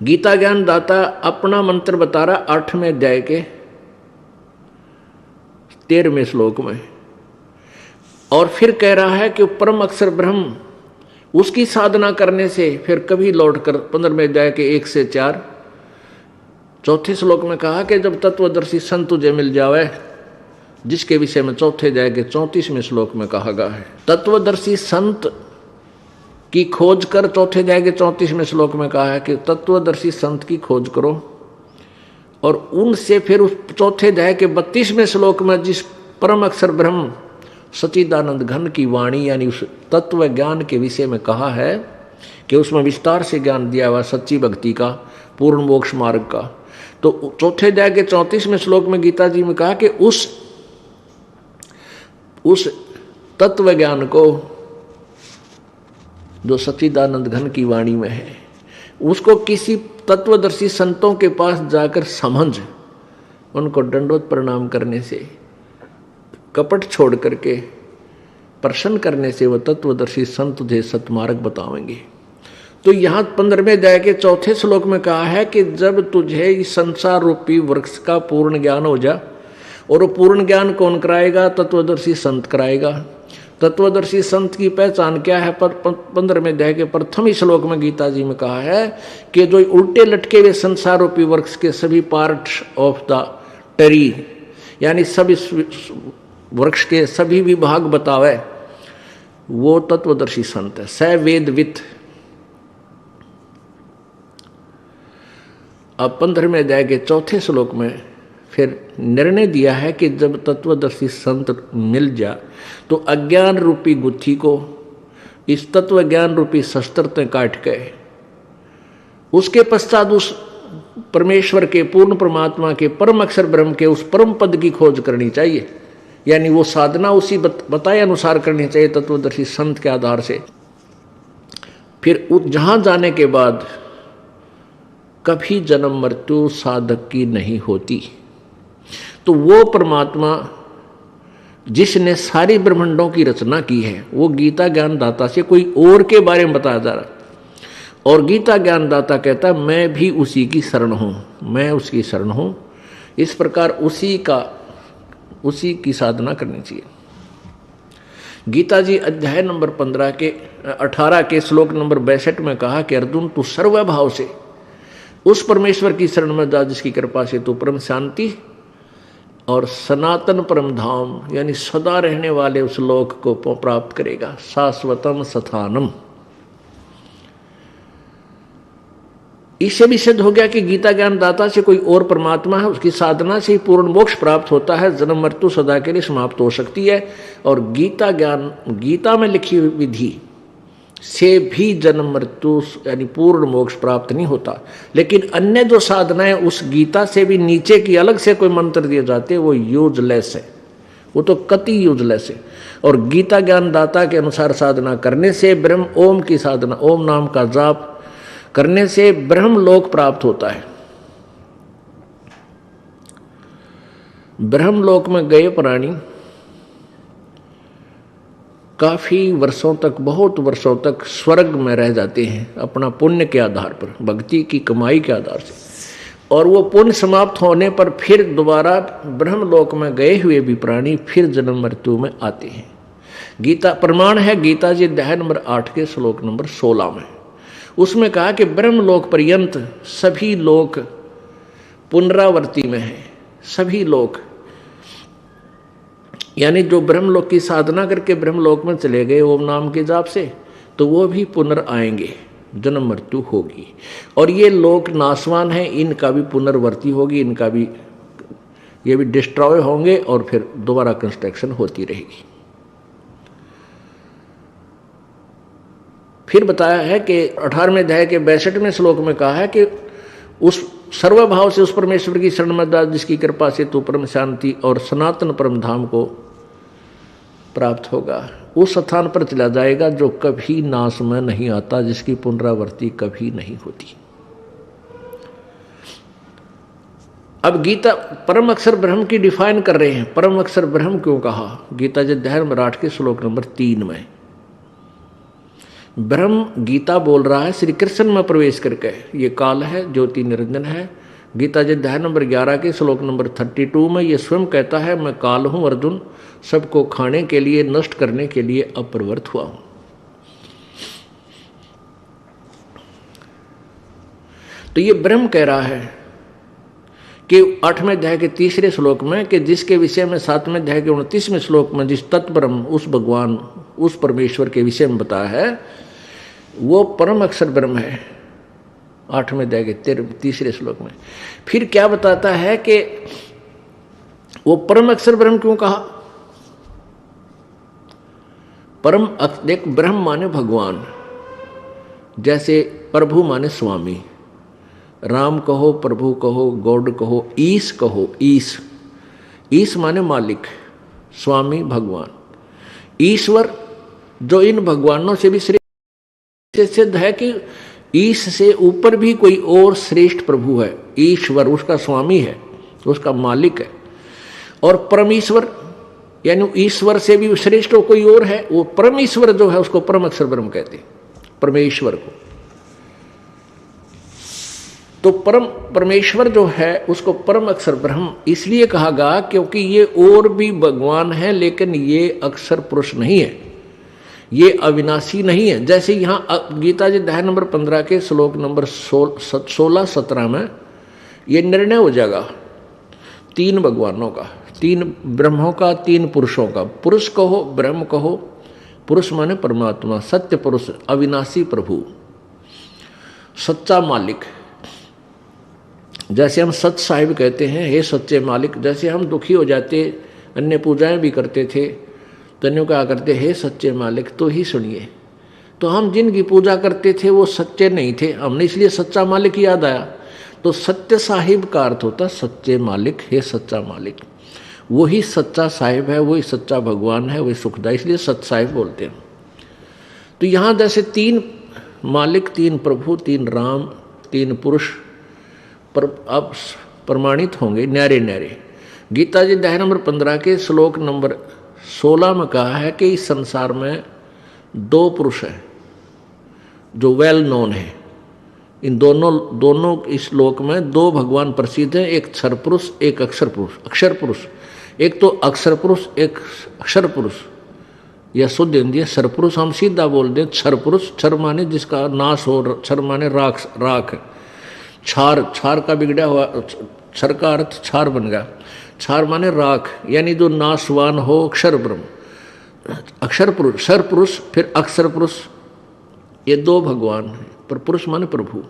गीता ज्ञान दाता अपना मंत्र बता रहा 8वें अध्याय के 13वें श्लोक में, और फिर कह रहा है कि परम अक्षर ब्रह्म, उसकी साधना करने से फिर कभी लौटकर 15वें अध्याय के 1 से 4 चौथे श्लोक में कहा कि जब तत्वदर्शी संत तुझे मिल जावे, जिसके विषय में चौथे अध्याय के 34वें श्लोक में कहा गया है। तत्वदर्शी संत की खोज कर, चौथे अध्याय के 34वें श्लोक में कहा है कि तत्वदर्शी संत की खोज करो, और उनसे फिर उस चौथे अध्याय के 32वें श्लोक में जिस परम अक्षर ब्रह्म सच्चिदानंद घन की वाणी यानी उस तत्व ज्ञान के विषय में कहा है कि उसमें विस्तार से ज्ञान दिया हुआ सच्ची भक्ति का, पूर्ण मोक्ष मार्ग का। तो चौथे अध्याय के 34वें श्लोक में गीता जी में कहा कि उस तत्व ज्ञान को जो सच्चिदानंद घन की वाणी में है, उसको किसी तत्वदर्शी संतों के पास जाकर समझ, उनको दंडवत प्रणाम करने से, कपट छोड़ करके प्रसन्न करने से वह तत्वदर्शी संत तुझे सतमार्ग बतावेंगे। तो यहाँ 15वें अध्याय के चौथे श्लोक में कहा है कि जब तुझे इस संसार रूपी वृक्ष का पूर्ण ज्ञान हो जा, और वो पूर्ण ज्ञान कौन कराएगा? तत्वदर्शी संत कराएगा। तत्वदर्शी संत की पहचान क्या है? 15वें अध्याय के प्रथम ही श्लोक में गीता जी में कहा है कि जो उल्टे लटके हुए संसार रूपी वृक्ष के सभी पार्ट्स ऑफ द ट्री, यानी सभी वृक्ष के सभी विभाग बतावे, वो तत्वदर्शी संत है। स वेदवित। अब 15वें अध्याय के चौथे श्लोक में फिर निर्णय दिया है कि जब तत्वदर्शी संत मिल जा तो अज्ञान रूपी गुत्थी को इस तत्व ज्ञान रूपी शस्त्र से काट के उसके पश्चात उस परमेश्वर के, पूर्ण परमात्मा के, परम अक्षर ब्रह्म के उस परम पद की खोज करनी चाहिए। यानी वो साधना उसी बताए अनुसार करनी चाहिए तत्वदर्शी संत के आधार से। फिर जहां जाने के बाद कभी जन्म मृत्यु साधक की नहीं होती। तो वो परमात्मा जिसने सारी ब्रह्मांडों की रचना की है, वो गीता ज्ञान दाता से कोई और के बारे में बताया जा रहा है। और गीता ज्ञान दाता कहता है मैं भी उसी की शरण हूं, मैं उसकी शरण हूं। इस प्रकार उसी की साधना करनी चाहिए। गीता जी अध्याय नंबर 18 के श्लोक नंबर 62 में कहा कि अर्जुन तू सर्वभाव से उस परमेश्वर की शरण में जा जिसकी कृपा से तू परम शांति और सनातन परम धाम यानी सदा रहने वाले उस लोक को प्राप्त करेगा। शाश्वतम स्थानम। इससे भी सिद्ध हो गया कि गीता ज्ञान दाता से कोई और परमात्मा है, उसकी साधना से ही पूर्ण मोक्ष प्राप्त होता है, जन्म मृत्यु सदा के लिए समाप्त हो सकती है। और गीता में लिखी हुई विधि से भी जन्म मृत्यु यानी पूर्ण मोक्ष प्राप्त नहीं होता। लेकिन अन्य जो साधनाएं उस गीता से भी नीचे की अलग से कोई मंत्र दिए जाते हैं वो यूजलेस है, वो तो कति यूजलेस है। और गीता ज्ञान दाता के अनुसार साधना करने से ब्रह्म ओम की साधना, ओम नाम का जाप करने से ब्रह्म लोक प्राप्त होता है। ब्रह्म लोक में गए प्राणी काफी वर्षों तक, बहुत वर्षों तक स्वर्ग में रह जाते हैं अपना पुण्य के आधार पर, भक्ति की कमाई के आधार से। और वो पुण्य समाप्त होने पर फिर दोबारा ब्रह्मलोक में गए हुए भी प्राणी फिर जन्म मृत्यु में आते हैं। गीता प्रमाण है गीता जी अध्याय नंबर 8 के श्लोक नंबर 16 में। उसमें कहा कि ब्रह्मलोक पर्यंत सभी लोक पुनरावृत्ति में है। सभी लोग, यानी जो ब्रह्मलोक की साधना करके ब्रह्मलोक में चले गए ओम नाम के जाप से, तो वो भी पुनर्आएंगे, जन्म मृत्यु होगी। और ये लोक नाशवान है, इनका भी पुनर्वर्ती होगी, इनका भी, ये भी डिस्ट्रॉय होंगे और फिर दोबारा कंस्ट्रक्शन होती रहेगी। फिर बताया है कि 18वें अध्याय के 62वें श्लोक में कहा है कि उस सर्वभाव से उस परमेश्वर की शरण में जा, जिसकी कृपा से तू परम शांति और सनातन परम धाम को प्राप्त होगा। उस स्थान पर चला जाएगा जो कभी नाश में नहीं आता, जिसकी पुनरावृत्ति कभी नहीं होती। अब गीता परम अक्षर ब्रह्म की डिफाइन कर रहे हैं। परम अक्षर ब्रह्म क्यों कहा? गीता जी अध्याय नंबर 8 के श्लोक नंबर 3 में ब्रह्म गीता बोल रहा है श्री कृष्ण में प्रवेश करके, ये काल है, ज्योति निरंजन है। गीता जी अध्याय नंबर 11 के श्लोक नंबर 32 में ये स्वयं कहता है, मैं काल हूं अर्जुन, सबको खाने के लिए, नष्ट करने के लिए अप्रवृत्त हुआ हूं। तो ये ब्रह्म कह रहा है कि 8वें अध्याय के 3रे श्लोक में कि जिसके विषय में 7वें अध्याय के 29वें श्लोक में जिस तत्ब्रह्म, उस भगवान, उस परमेश्वर के विषय में बताया है, वो परम अक्षर ब्रह्म है। 8वें अध्याय के 3रे श्लोक में फिर क्या बताता है कि वो परम अक्षर ब्रह्म क्यों कहा? परम देख, ब्रह्म माने भगवान, जैसे प्रभु माने स्वामी, राम कहो, प्रभु कहो, गॉड कहो, ईश कहो, ईश माने मालिक, स्वामी भगवान, ईश्वर, जो इन भगवानों से भी श्रेष्ठ सिद्ध है कि ईश से ऊपर भी कोई और श्रेष्ठ प्रभु है। ईश्वर उसका स्वामी है, उसका मालिक है। और परमेश्वर यानी ईश्वर से भी श्रेष्ठ कोई और है, वो परमेश्वर जो है उसको परम अक्षर ब्रह्म कहते हैं, परमेश्वर को। तो परमेश्वर जो है उसको परम अक्षर ब्रह्म इसलिए कहा गया क्योंकि ये और भी भगवान है, लेकिन ये अक्षर पुरुष नहीं है, ये अविनाशी नहीं है। जैसे यहाँ गीता जी अध्याय नंबर 15 के श्लोक नंबर 16-17 में ये निर्णय हो जाएगा 3 भगवानों का, 3 ब्रह्मों का, 3 पुरुषों का। पुरुष कहो, ब्रह्म कहो, पुरुष माने परमात्मा, सत्य पुरुष, अविनाशी प्रभु, सच्चा मालिक। जैसे हम सच साहिब कहते हैं, हे सच्चे मालिक। जैसे हम दुखी हो जाते, अन्य पूजाएं भी करते थे, तो अन्यों कहा करते, हे सच्चे मालिक तो ही सुनिए। तो हम जिनकी पूजा करते थे वो सच्चे नहीं थे, हमने इसलिए सच्चा मालिक याद आया। तो सत्य साहिब का अर्थ होता सच्चे मालिक, हे सच्चा मालिक। वही सच्चा साहिब है, वही सच्चा भगवान है, वही सुखदाई, इसलिए सच साहिब बोलते हैं। तो यहाँ जैसे 3 मालिक, 3 प्रभु, 3 राम, 3 पुरुष पर अब प्रमाणित होंगे न्यारे न्यारे। गीता जी अध्याय नंबर 15 के श्लोक नंबर 16 में कहा है कि इस संसार में 2 पुरुष हैं जो वेल नोन है। इन दोनों इस श्लोक में 2 भगवान प्रसिद्ध हैं, एक क्षर पुरुष, एक अक्षर पुरुष। अक्षर पुरुष एक तो अक्षर पुरुष, एक अक्षर पुरुष, यह शुद्ध हिंदी है। क्षर पुरुष हम सीधा बोल दें, क्षर पुरुष, क्षर माने जिसका नाश हो, क्षर माने राख, छार का बिगड़ा हुआ, क्षर का अर्थ छार बन गया, छार माने राख, यानी जो नाशवान हो, अक्षर ब्रह्म। अक्षर पुरुष, क्षर पुरुष, फिर अक्षर पुरुष, ये 2 भगवान हैं, पर पुरुष माने प्रभु।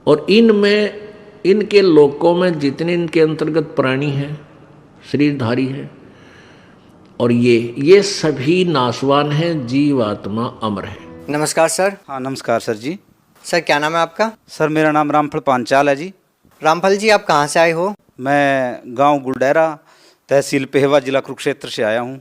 और इनमें, इनके लोकों में जितने इनके अंतर्गत प्राणी हैं, शरीरधारी हैं, और ये सभी नाशवान हैं, जीवात्मा अमर है। नमस्कार सर। हाँ नमस्कार सर जी। सर क्या नाम है आपका? सर मेरा नाम रामफल पांचाल है जी। रामफल जी, आप कहाँ से आए हो? मैं गांव गुलडेरा, तहसील पेहवा, जिला कुरुक्षेत्र से आया हूँ।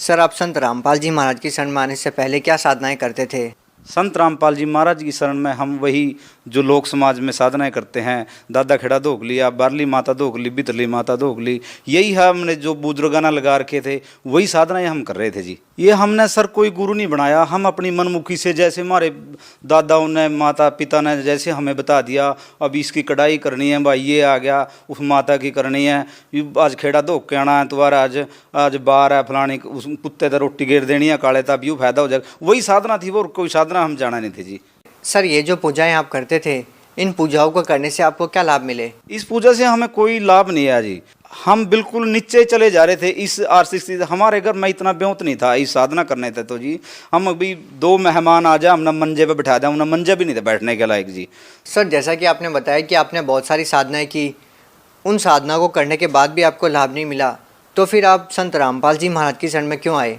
सर आप संत रामपाल जी महाराज की शरण में आने से पहले क्या साधनाएं करते थे? संत रामपाल जी महाराज की शरण में हम वही जो लोक समाज में साधनाएं करते हैं, दादा खेड़ा धोक लिया, बारली माता धोक ली, बितली माता धोक ली, यही हमने जो बुजुर्गाना लगा रखे थे वही साधनाएं हम कर रहे थे जी। ये हमने सर कोई गुरु नहीं बनाया, हम अपनी मनमुखी से, जैसे हमारे दादाओं ने, माता पिता ने जैसे हमें बता दिया, अब इसकी कढ़ाई करनी है भाई, ये आ गया, उस माता की करनी है, आज खेड़ा धोक के आना है तुम्हारा, आज बार है फलानी, उस कुत्ते तो रोटी घेर देनी है काले, तब यूँ फायदा हो जाएगा। वही साधना थी वो, और कोई साधना हम जाना नहीं थे जी। सर ये जो पूजाएं आप करते थे, इन पूजाओं को करने से आपको क्या लाभ मिले? इस पूजा से हमें कोई लाभ नहीं है जी। हम बिल्कुल नीचे चले जा रहे थे इस आर्थिक स्थिति। हमारे घर में इतना ब्योत नहीं था इस साधना करने थे, तो जी हम अभी 2 मेहमान आ जाए, हमने मंजे पे बिठा दिया, हमने मंजे भी नहीं थे बैठने के लायक जी। सर, जैसा कि आपने बताया कि आपने बहुत सारी साधनाएं की, उन साधना को करने के बाद भी आपको लाभ नहीं मिला, तो फिर आप संत रामपाल जी महाराज की शरण में क्यों आए?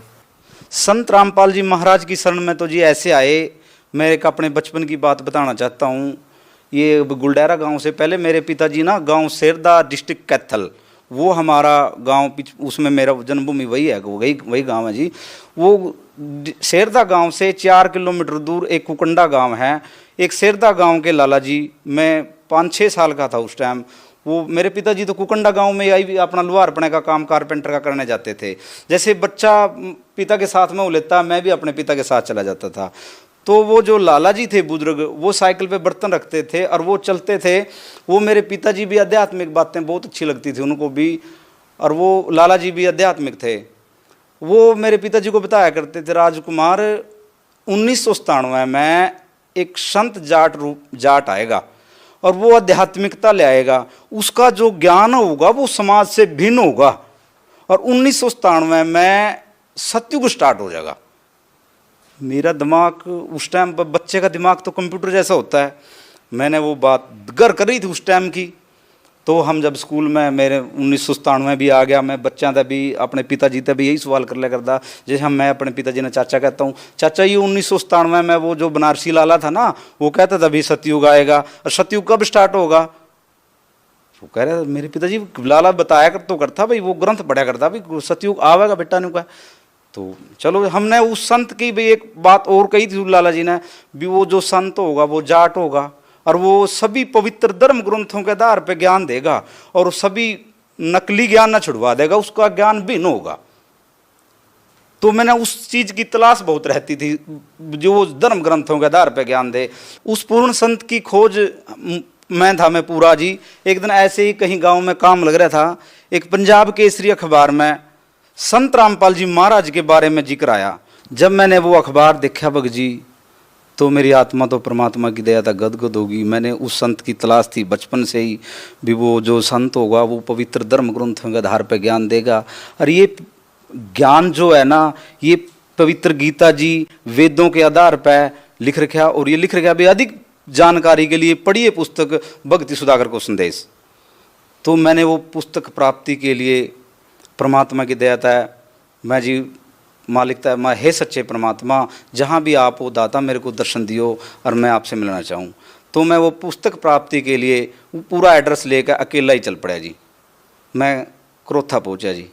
संत रामपाल जी महाराज की शरण में तो जी ऐसे आए, मैं एक अपने बचपन की बात बताना चाहता हूँ। ये गुलडेरा गांव से पहले मेरे पिताजी ना गांव सेरदा डिस्ट्रिक्ट कैथल, वो हमारा गांव, उसमें मेरा जन्मभूमि वही है, वही गांव है जी। वो सेरदा गांव से 4 किलोमीटर दूर एक कुकंडा गांव है। एक सेरदा गांव के लाला जी, मैं 5-6 साल का था उस टाइम, वो मेरे पिताजी तो कुकंडा गांव में आई अपना लोहारपने का काम कारपेंटर का करने जाते थे। जैसे बच्चा पिता के साथ में वो लेता, मैं भी अपने पिता के साथ चला जाता था। तो वो जो लाला जी थे बुजुर्ग, वो साइकिल पे बर्तन रखते थे और वो चलते थे। वो मेरे पिताजी भी आध्यात्मिक बातें बहुत अच्छी लगती थी उनको भी, और वो लाला जी भी आध्यात्मिक थे। वो मेरे पिताजी को बताया करते थे, राजकुमार 1997 में एक संत जाट आएगा और वो आध्यात्मिकता ले आएगा, उसका जो ज्ञान होगा वो समाज से भिन्न होगा, और 1997 में सतयुग स्टार्ट हो जाएगा। मेरा दिमाग उस टाइम पर, बच्चे का दिमाग तो कंप्यूटर जैसा होता है, मैंने वो बात घर कर रही थी उस टाइम की। तो हम जब स्कूल में, मेरे 1997 भी आ गया, मैं बच्चा था भी, अपने पिताजी से भी यही सवाल कर लिया करता। जैसे मैं अपने पिताजी ने चाचा कहता हूँ, चाचा ये 1997 में वो जो बनारसी लाला था ना, वो कहता था भी सतयुग आएगा, और सतयुग कब स्टार्ट होगा? वो कह रहे मेरे पिताजी, लाला बताया कर तो करता भाई, वो ग्रंथ पढ़ा करता भाई, सतयुग आवेगा बेटा ने कहा। तो चलो, हमने उस संत की भी एक बात और कही थी लाला जी ने भी, वो जो संत होगा वो जाट होगा, और वो सभी पवित्र धर्म ग्रंथों के आधार पे ज्ञान देगा, और सभी नकली ज्ञान न छुड़वा देगा, उसका ज्ञान भिन्न होगा। तो मैंने उस चीज की तलाश बहुत रहती थी, जो धर्म ग्रंथों के आधार पे ज्ञान दे। उस पूर्ण संत की खोज मैं पूरा जी। एक दिन ऐसे ही कहीं गांव में काम लग रहा था, एक पंजाब केसरी अखबार में संत रामपाल जी महाराज के बारे में जिक्र आया। जब मैंने वो अखबार देखा भगत जी, तो मेरी आत्मा तो परमात्मा की दया था गदगद होगी। मैंने उस संत की तलाश थी बचपन से ही भी, वो जो संत होगा वो पवित्र धर्म ग्रंथों के आधार पर ज्ञान देगा। और ये ज्ञान जो है ना, ये पवित्र गीता जी वेदों के आधार पर लिख रखा, और ये लिख रखा भी अधिक जानकारी के लिए पढ़िए पुस्तक भक्ति सुधाकर को संदेश। तो मैंने वो पुस्तक प्राप्ति के लिए परमात्मा की दया था, मैं जी मालिकता मैं, हे सच्चे परमात्मा, जहाँ भी आप हो दाता मेरे को दर्शन दियो और मैं आपसे मिलना चाहूँ। तो मैं वो पुस्तक प्राप्ति के लिए वो पूरा एड्रेस लेकर अकेला ही चल पड़ा जी। मैं क्रोथा पहुँचा जी।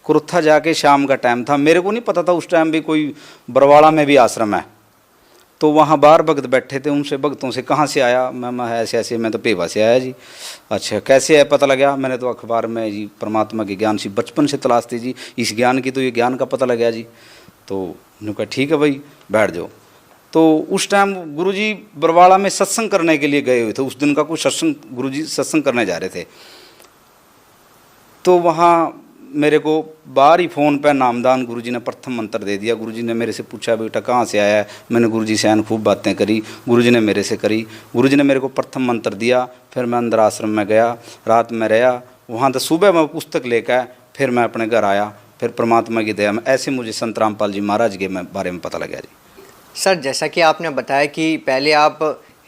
क्रोथा जाके शाम का टाइम था, मेरे को नहीं पता था उस टाइम भी कोई बरवाड़ा में भी आश्रम है। तो वहाँ बाहर भगत बैठे थे, उनसे भगतों से कहाँ से आया, मैं ऐसे ऐसे, मैं तो पेवा से आया जी। अच्छा कैसे है पता लगा? मैंने तो अखबार में जी परमात्मा के ज्ञान से बचपन से तलाश थी जी, इस ज्ञान की, तो ये ज्ञान का पता लगा जी। तो उन्होंने कहा ठीक है भाई बैठ जाओ। तो उस टाइम गुरुजी बरवाड़ा में सत्संग करने के लिए गए हुए थे, उस दिन का कुछ सत्संग, गुरुजी सत्संग करने जा रहे थे। तो वहाँ मेरे को बाहर ही फ़ोन पे नामदान गुरुजी ने प्रथम मंत्र दे दिया। गुरुजी ने मेरे से पूछा बेटा कहाँ से आया है, मैंने गुरुजी से खूब बातें करी, गुरुजी ने मेरे से करी। गुरुजी ने मेरे को प्रथम मंत्र दिया, फिर मैं अंदर आश्रम में गया, रात में रहा वहाँ। तो सुबह मैं पुस्तक लेकर फिर मैं अपने घर आया, फिर परमात्मा की दया में ऐसे मुझे संत रामपाल जी महाराज के बारे में पता लगा जी। सर, जैसा कि आपने बताया कि पहले आप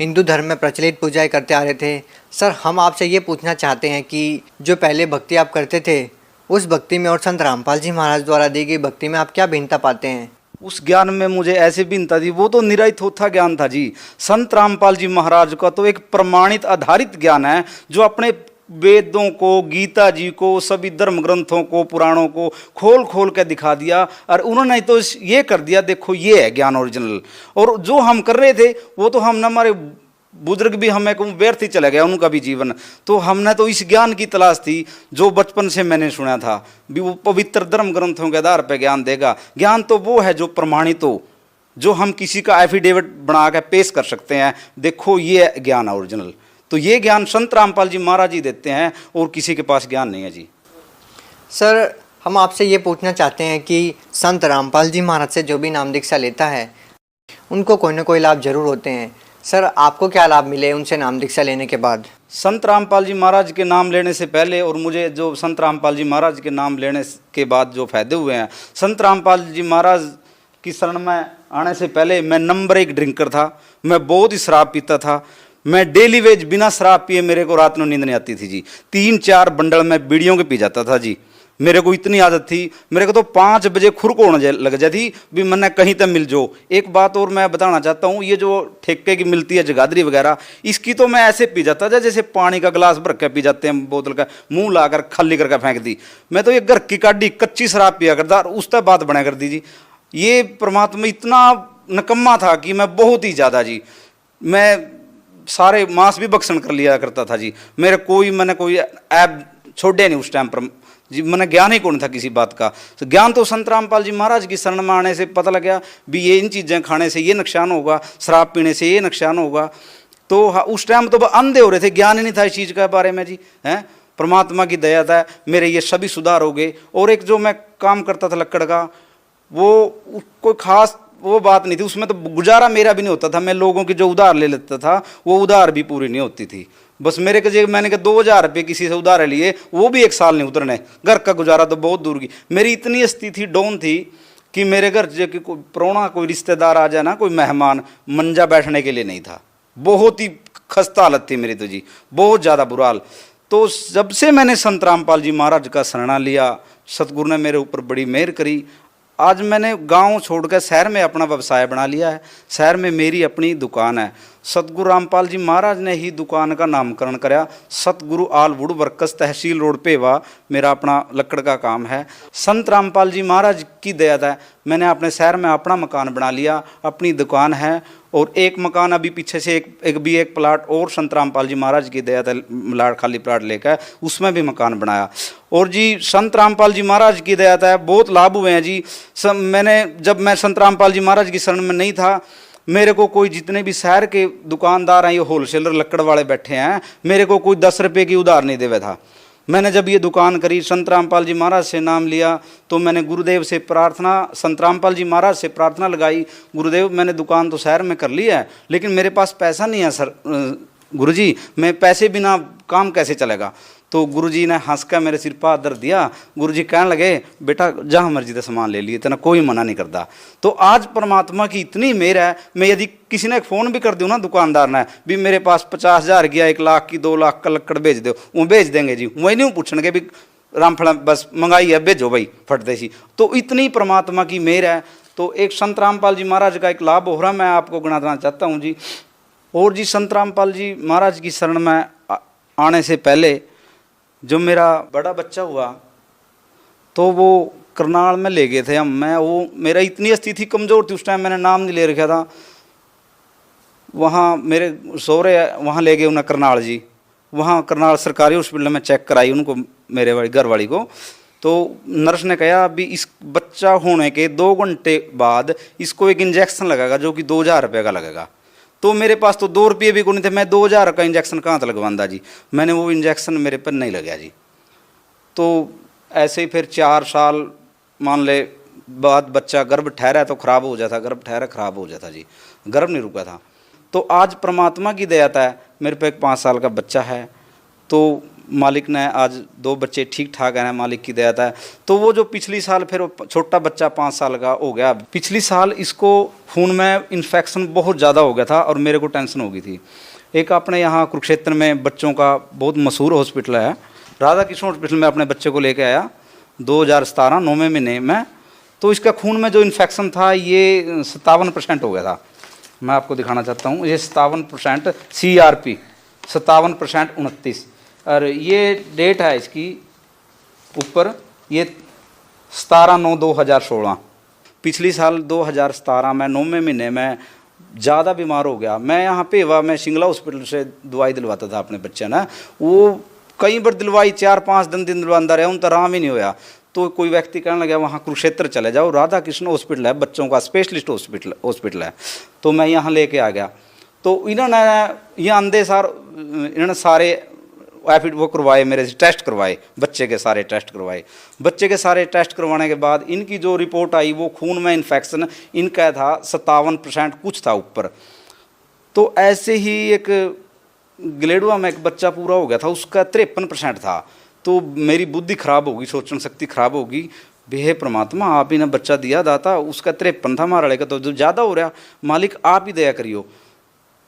हिंदू धर्म में प्रचलित पूजाएं करते आ रहे थे, सर हम आपसे ये पूछना चाहते हैं कि जो पहले भक्ति आप करते थे, उस भक्ति में और संत रामपाल जी महाराज द्वारा दी गई भक्ति में आप क्या भिन्नता पाते हैं? उस ज्ञान में मुझे ऐसे भिन्नता थी, वो तो निराई थोथा ज्ञान था जी। संत रामपाल जी महाराज का तो एक प्रमाणित आधारित ज्ञान है, जो अपने वेदों को, गीता जी को, सभी धर्म ग्रंथों को, पुराणों को खोल खोल के दिखा दिया, और उन्होंने तो ये कर दिया देखो ये है ज्ञान ओरिजिनल। और जो हम कर रहे थे वो तो हम, हमारे बुजुर्ग भी हमें कहूँ व्यर्थ ही चला गया उनका भी जीवन। तो हमने तो इस ज्ञान की तलाश थी जो बचपन से मैंने सुना था भी, वो पवित्र धर्म ग्रंथों के आधार पर ज्ञान देगा। ज्ञान तो वो है जो प्रमाणित हो, जो हम किसी का एफिडेविट बना के पेश कर सकते हैं, देखो ये ज्ञान ओरिजिनल। तो ये ज्ञान संत रामपाल जी महाराज जी देते हैं, और किसी के पास ज्ञान नहीं है जी। सर हम आपसे ये पूछना चाहते हैं कि संत रामपाल जी महाराज से जो भी नाम दीक्षा लेता है, उनको कोई ना कोई लाभ जरूर होते हैं, सर आपको क्या लाभ मिले उनसे नाम दीक्षा लेने के बाद? संत रामपाल जी महाराज के नाम लेने से पहले और मुझे जो संत रामपाल जी महाराज के नाम लेने के बाद जो फायदे हुए हैं, संत रामपाल जी महाराज की शरण में आने से पहले मैं नंबर 1 ड्रिंकर था। मैं बहुत ही शराब पीता था। मैं डेली वेज बिना शराब पिए मेरे को रात में नींद नहीं आती थी जी। 3-4 बंडल मैं बीड़ियों के पी जाता था जी। मेरे को इतनी आदत थी, मेरे को तो 5 बजे खुर को होने लग जाती भी मैंने कहीं तक मिल जाओ। एक बात और मैं बताना चाहता हूँ, ये जो ठेके की मिलती है जगाधरी वगैरह, इसकी तो मैं ऐसे पी जाता था जैसे पानी का गिलास भर के पी जाते हैं बोतल का, मुंह लाकर खाली करके फेंक दी। मैं तो ये घर की काटी कच्ची शराब पिया करता और उस तक बात बना कर दी जी। ये परमात्मा इतना नकम्मा था कि मैं बहुत ही ज़्यादा जी, मैं सारे मांस भी बक्सन कर लिया करता था जी। मैंने कोई ऐप छोड़े नहीं उस टाइम पर जी। मैंने ज्ञान ही कौन था किसी बात का। तो ज्ञान तो संत रामपाल जी महाराज की शरण में आने से पता लगा भी ये इन चीज़ें खाने से ये नुकसान होगा, शराब पीने से ये नुकसान होगा। तो उस टाइम तो अंधे हो रहे थे, ज्ञान ही नहीं था इस चीज़ के बारे में जी। हैं, परमात्मा की दया था, मेरे ये सभी सुधार हो गए। और एक जो मैं काम करता था लक्कड़ का, वो कोई खास वो बात नहीं थी उसमें, तो गुजारा मेरा भी नहीं होता था। मैं लोगों की जो उधार ले लेता था वो उधार भी पूरी नहीं होती थी। बस मेरे के मैंने कहा 2000 रुपये किसी से उधार लिए, वो भी 1 साल नहीं उतरने। घर का गुजारा तो बहुत दूर की। मेरी इतनी स्थिति डाउन थी कि मेरे घर जो कि कोई प्राहुणा, कोई रिश्तेदार आ जाए ना, कोई मेहमान, मंजा बैठने के लिए नहीं था। बहुत ही खस्ता हालत थी मेरी तो जी, बहुत ज़्यादा बुरा हाल। तो जब से मैंने संत रामपाल जी महाराज का शरणा लिया, सतगुरु ने मेरे ऊपर बड़ी मेहर करी। आज मैंने गांव छोड़कर शहर में अपना व्यवसाय बना लिया है। शहर में मेरी अपनी दुकान है। सतगुरु रामपाल जी महाराज ने ही दुकान का नामकरण कराया। सतगुरु आल would workers, tehsil road Pewa, मेरा अपना लक्कड़ का काम है। संत रामपाल जी महाराज की दया है, मैंने अपने शहर में अपना मकान बना लिया, अपनी दुकान है। और एक मकान अभी पीछे से एक प्लाट और संत रामपाल जी महाराज की दया था, खाली प्लाट लेकर उसमें भी मकान बनाया। और जी संत रामपाल जी महाराज की दया है, बहुत लाभ हुए हैं जी। जब मैं संत रामपाल जी महाराज की शरण में नहीं था, मेरे को कोई जितने भी शहर के दुकानदार हैं, ये होलसेलर लक्कड़ वाले बैठे हैं, मेरे को कोई 10 रुपये की उधार नहीं देवे था। मैंने जब ये दुकान करी, संत रामपाल जी महाराज से नाम लिया, तो मैंने गुरुदेव से प्रार्थना, संत रामपाल जी महाराज से प्रार्थना लगाई, गुरुदेव मैंने दुकान तो शहर में कर लिया है, लेकिन मेरे पास पैसा नहीं है सर, गुरुजी मैं पैसे बिना काम कैसे चलेगा। तो गुरुजी ने हंस कर मेरे सिर पर दर्द दिया। गुरुजी कहने लगे, बेटा जहाँ मर्जी का सामान ले लिए, तेना कोई मना नहीं करता। तो आज परमात्मा की इतनी मेहर है, मैं यदि किसी ने फ़ोन भी कर दूँ ना दुकानदार ने भी मेरे पास 50,000 गया, 1 लाख की 2 लाख का लक्कड़ भेज दो, वो भेज देंगे जी। वही नहीं पूछने के भी रामफल बस मंगाई है, भेजो भाई फटते सी। तो इतनी परमात्मा की मेहर है। तो एक संत रामपाल जी महाराज का एक लाभ हो रहा, मैं आपको गिनाना चाहता हूँ जी। और जी संत रामपाल जी महाराज की शरण में आने से पहले जो मेरा बड़ा बच्चा हुआ, तो वो करनाल में ले गए थे हम। मेरा इतनी स्थिति कमज़ोर थी उस टाइम, मैंने नाम नहीं ले रखा था। वहाँ मेरे सौरे वहाँ ले गए उन्हें करनाल जी। वहाँ करनाल सरकारी हॉस्पिटल में चेक कराई उनको, मेरे वाली घर वाली को। तो नर्स ने कहा अभी इस बच्चा होने के 2 घंटे बाद इसको एक इंजेक्शन लगेगा जो कि 2000 रुपये का लगेगा। तो मेरे पास तो 2 रुपये भी को नहीं थे, मैं 2000 का इंजेक्शन कहाँ तक लगवांदा जी। मैंने वो इंजेक्शन मेरे पर नहीं लगा जी। तो ऐसे ही फिर 4 साल मान ले बाद बच्चा गर्भ ठहरा तो ख़राब हो जाता, गर्भ ठहरा ख़राब हो जाता जी, गर्भ नहीं रुका था। तो आज परमात्मा की दया है, मेरे पे एक 5 साल का बच्चा है। तो मालिक ने आज 2 बच्चे ठीक ठाक हैं, मालिक की दया है। तो वो जो पिछली साल फिर छोटा बच्चा 5 साल का हो गया, पिछली साल इसको खून में इन्फेक्शन बहुत ज़्यादा हो गया था और मेरे को टेंशन हो गई थी। एक अपने यहाँ कुरुक्षेत्र में बच्चों का बहुत मशहूर हॉस्पिटल है, राधा कृष्ण हॉस्पिटल में अपने बच्चे को लेके आया 2017 9वें महीने में। तो इसका खून में जो इन्फेक्शन था ये 57% हो गया था। मैं आपको दिखाना चाहता हूँ, ये 57% CRP 57% 29। और ये डेट है इसकी ऊपर, ये 17/9/2016। पिछली साल 2017 में 9वें महीने में ज़्यादा बीमार हो गया। मैं यहाँ पे मैं शिंगला हॉस्पिटल से दवाई दिलवाता था अपने बच्चे ना, वो कई बार दिलवाई, 4-5 दिन दिलवांदा रहा, उन तो आराम ही नहीं होया। तो कोई व्यक्ति कहने लगा वहाँ कुरुक्षेत्र चले जाओ, राधा कृष्ण हॉस्पिटल है, बच्चों का स्पेशलिस्ट हॉस्पिटल है। तो मैं यहाँ लेके आ गया। तो इन्होंने यहाँ आंदे इन्होंने सारे वो करवाए, मेरे से टेस्ट करवाए, बच्चे के सारे टेस्ट करवाए। बच्चे के सारे टेस्ट करवाने के बाद इनकी जो रिपोर्ट आई वो खून में इन्फेक्शन इनका था 57% कुछ था ऊपर। तो ऐसे ही एक गलेडुआ में एक बच्चा पूरा हो गया था, उसका 53% था। तो मेरी बुद्धि खराब होगी, सोचने शक्ति खराब होगी, हे परमात्मा आप ही ने बच्चा दिया दाता, उसका 53 था, हमारा लड़का तो जो ज़्यादा हो रहा, मालिक आप ही दया करियो।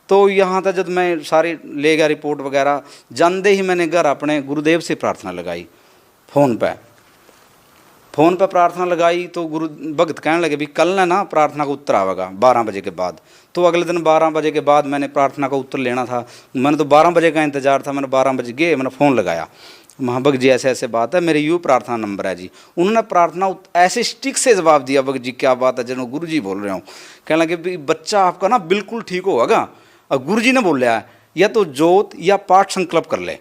तो यहाँ था जब मैं सारे ले गया रिपोर्ट वगैरह, जानते ही मैंने घर अपने गुरुदेव से प्रार्थना लगाई, फ़ोन पे प्रार्थना लगाई। तो गुरु भगत कहने लगे भी कल ना प्रार्थना का उत्तर आवेगा 12 बजे के बाद। तो अगले दिन 12 बजे के बाद मैंने प्रार्थना का उत्तर लेना था, मैंने तो 12 बजे का इंतजार था, मैंने 12 बजे गए, मैंने फ़ोन लगाया, महाभग जी ऐसे ऐसे बात है, मेरे यूँ प्रार्थना नंबर है जी। उन्होंने प्रार्थना ऐसे स्टिक से जवाब दिया, भगत जी क्या बात है, जनो गुरु जी बोल रहे हो। कहने लगे भी बच्चा आपका ना बिल्कुल ठीक होगा, और गुरु जी ने बोल लिया है या तो जोत या पाठ संकल्प कर ले।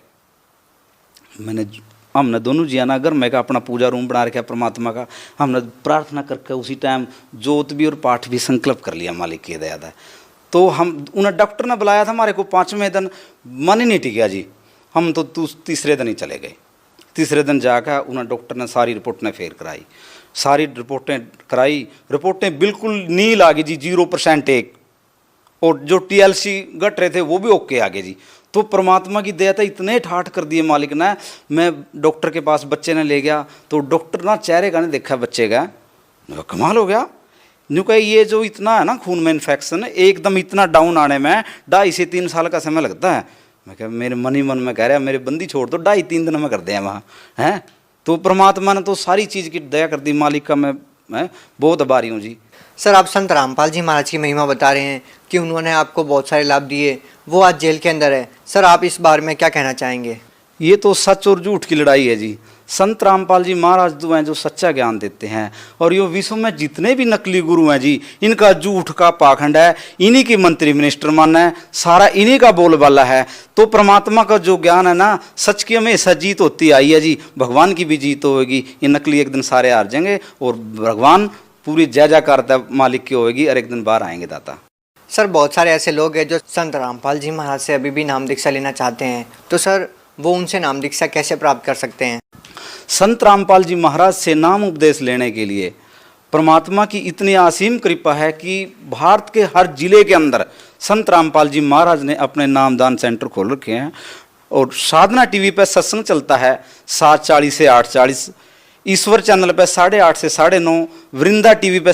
हमने दोनों जी आना घर में का अपना पूजा रूम बना रखा परमात्मा का, हमने प्रार्थना करके उसी टाइम जोत भी और पाठ भी संकल्प कर लिया, मालिक की दया है। तो उन्हें डॉक्टर ने बुलाया था हमारे को 5वें दिन, मन ही नहीं टिका जी, हम तो तीसरे दिन ही चले गए। तीसरे दिन जाकर उन्हें डॉक्टर ने सारी रिपोर्टें फेर कराई, सारी रिपोर्टें कराई, रिपोर्टें बिल्कुल नील आ गई जी, 0% एक, और जो TLC घट रहे थे वो भी ओके आ गए जी। तो परमात्मा की दया था, इतने ठाठ कर दिए मालिक ने। मैं डॉक्टर के पास बच्चे ने ले गया, तो डॉक्टर ना चेहरे का नहीं देखा बच्चे का, कमाल हो गया, यूँ कहे ये जो इतना है ना खून में इन्फेक्शन, एकदम इतना डाउन आने में 2.5 से 3 साल का समय लगता है। मैं कह मेरे मन ही मन में कह रहा मेरे बंदी छोड़ दो, 2.5-3 दिन में कर दे वहाँ हैं। तो परमात्मा ने तो सारी चीज़ की दया कर दी, मालिक का मैं बहुत आभारी हूँ जी। सर आप संत रामपाल जी महाराज की महिमा बता रहे हैं कि उन्होंने आपको बहुत सारे लाभ दिए, वो आज जेल के अंदर है। सर आप इस बारे में क्या कहना चाहेंगे? ये तो सच और झूठ की लड़ाई है जी। संत रामपाल जी महाराज जो हैं जो सच्चा ज्ञान देते हैं, और ये विश्व में जितने भी नकली गुरु हैं जी, इनका झूठ का पाखंड है, इन्हीं की मंत्री मिनिस्टर मानना है, सारा इन्हीं का बोलबाला है। तो परमात्मा का जो ज्ञान है ना, सच की हमेशा जीत होती आई है जी, भगवान की भी जीत होगी। ये नकली एक दिन सारे हार जाएंगे और भगवान पूरी जय जयकार मालिक की होगी, और एक दिन बाहर आएंगे दाता। सर बहुत सारे ऐसे लोग हैं जो संत रामपाल जी महाराज से अभी भी नाम दीक्षा लेना चाहते हैं, तो सर वो उनसे नाम दीक्षा कैसे प्राप्त कर सकते हैं? संत रामपाल जी महाराज से नाम उपदेश लेने के लिए परमात्मा की इतनी असीम कृपा है कि भारत के हर जिले के अंदर संत रामपाल जी महाराज ने अपने नामदान सेंटर खोल रखे हैं। और साधना टीवी पर सत्संग चलता है 7:40 से 8:40, ईश्वर चैनल पर 8:30 से 9:30, वृंदा टीवी पर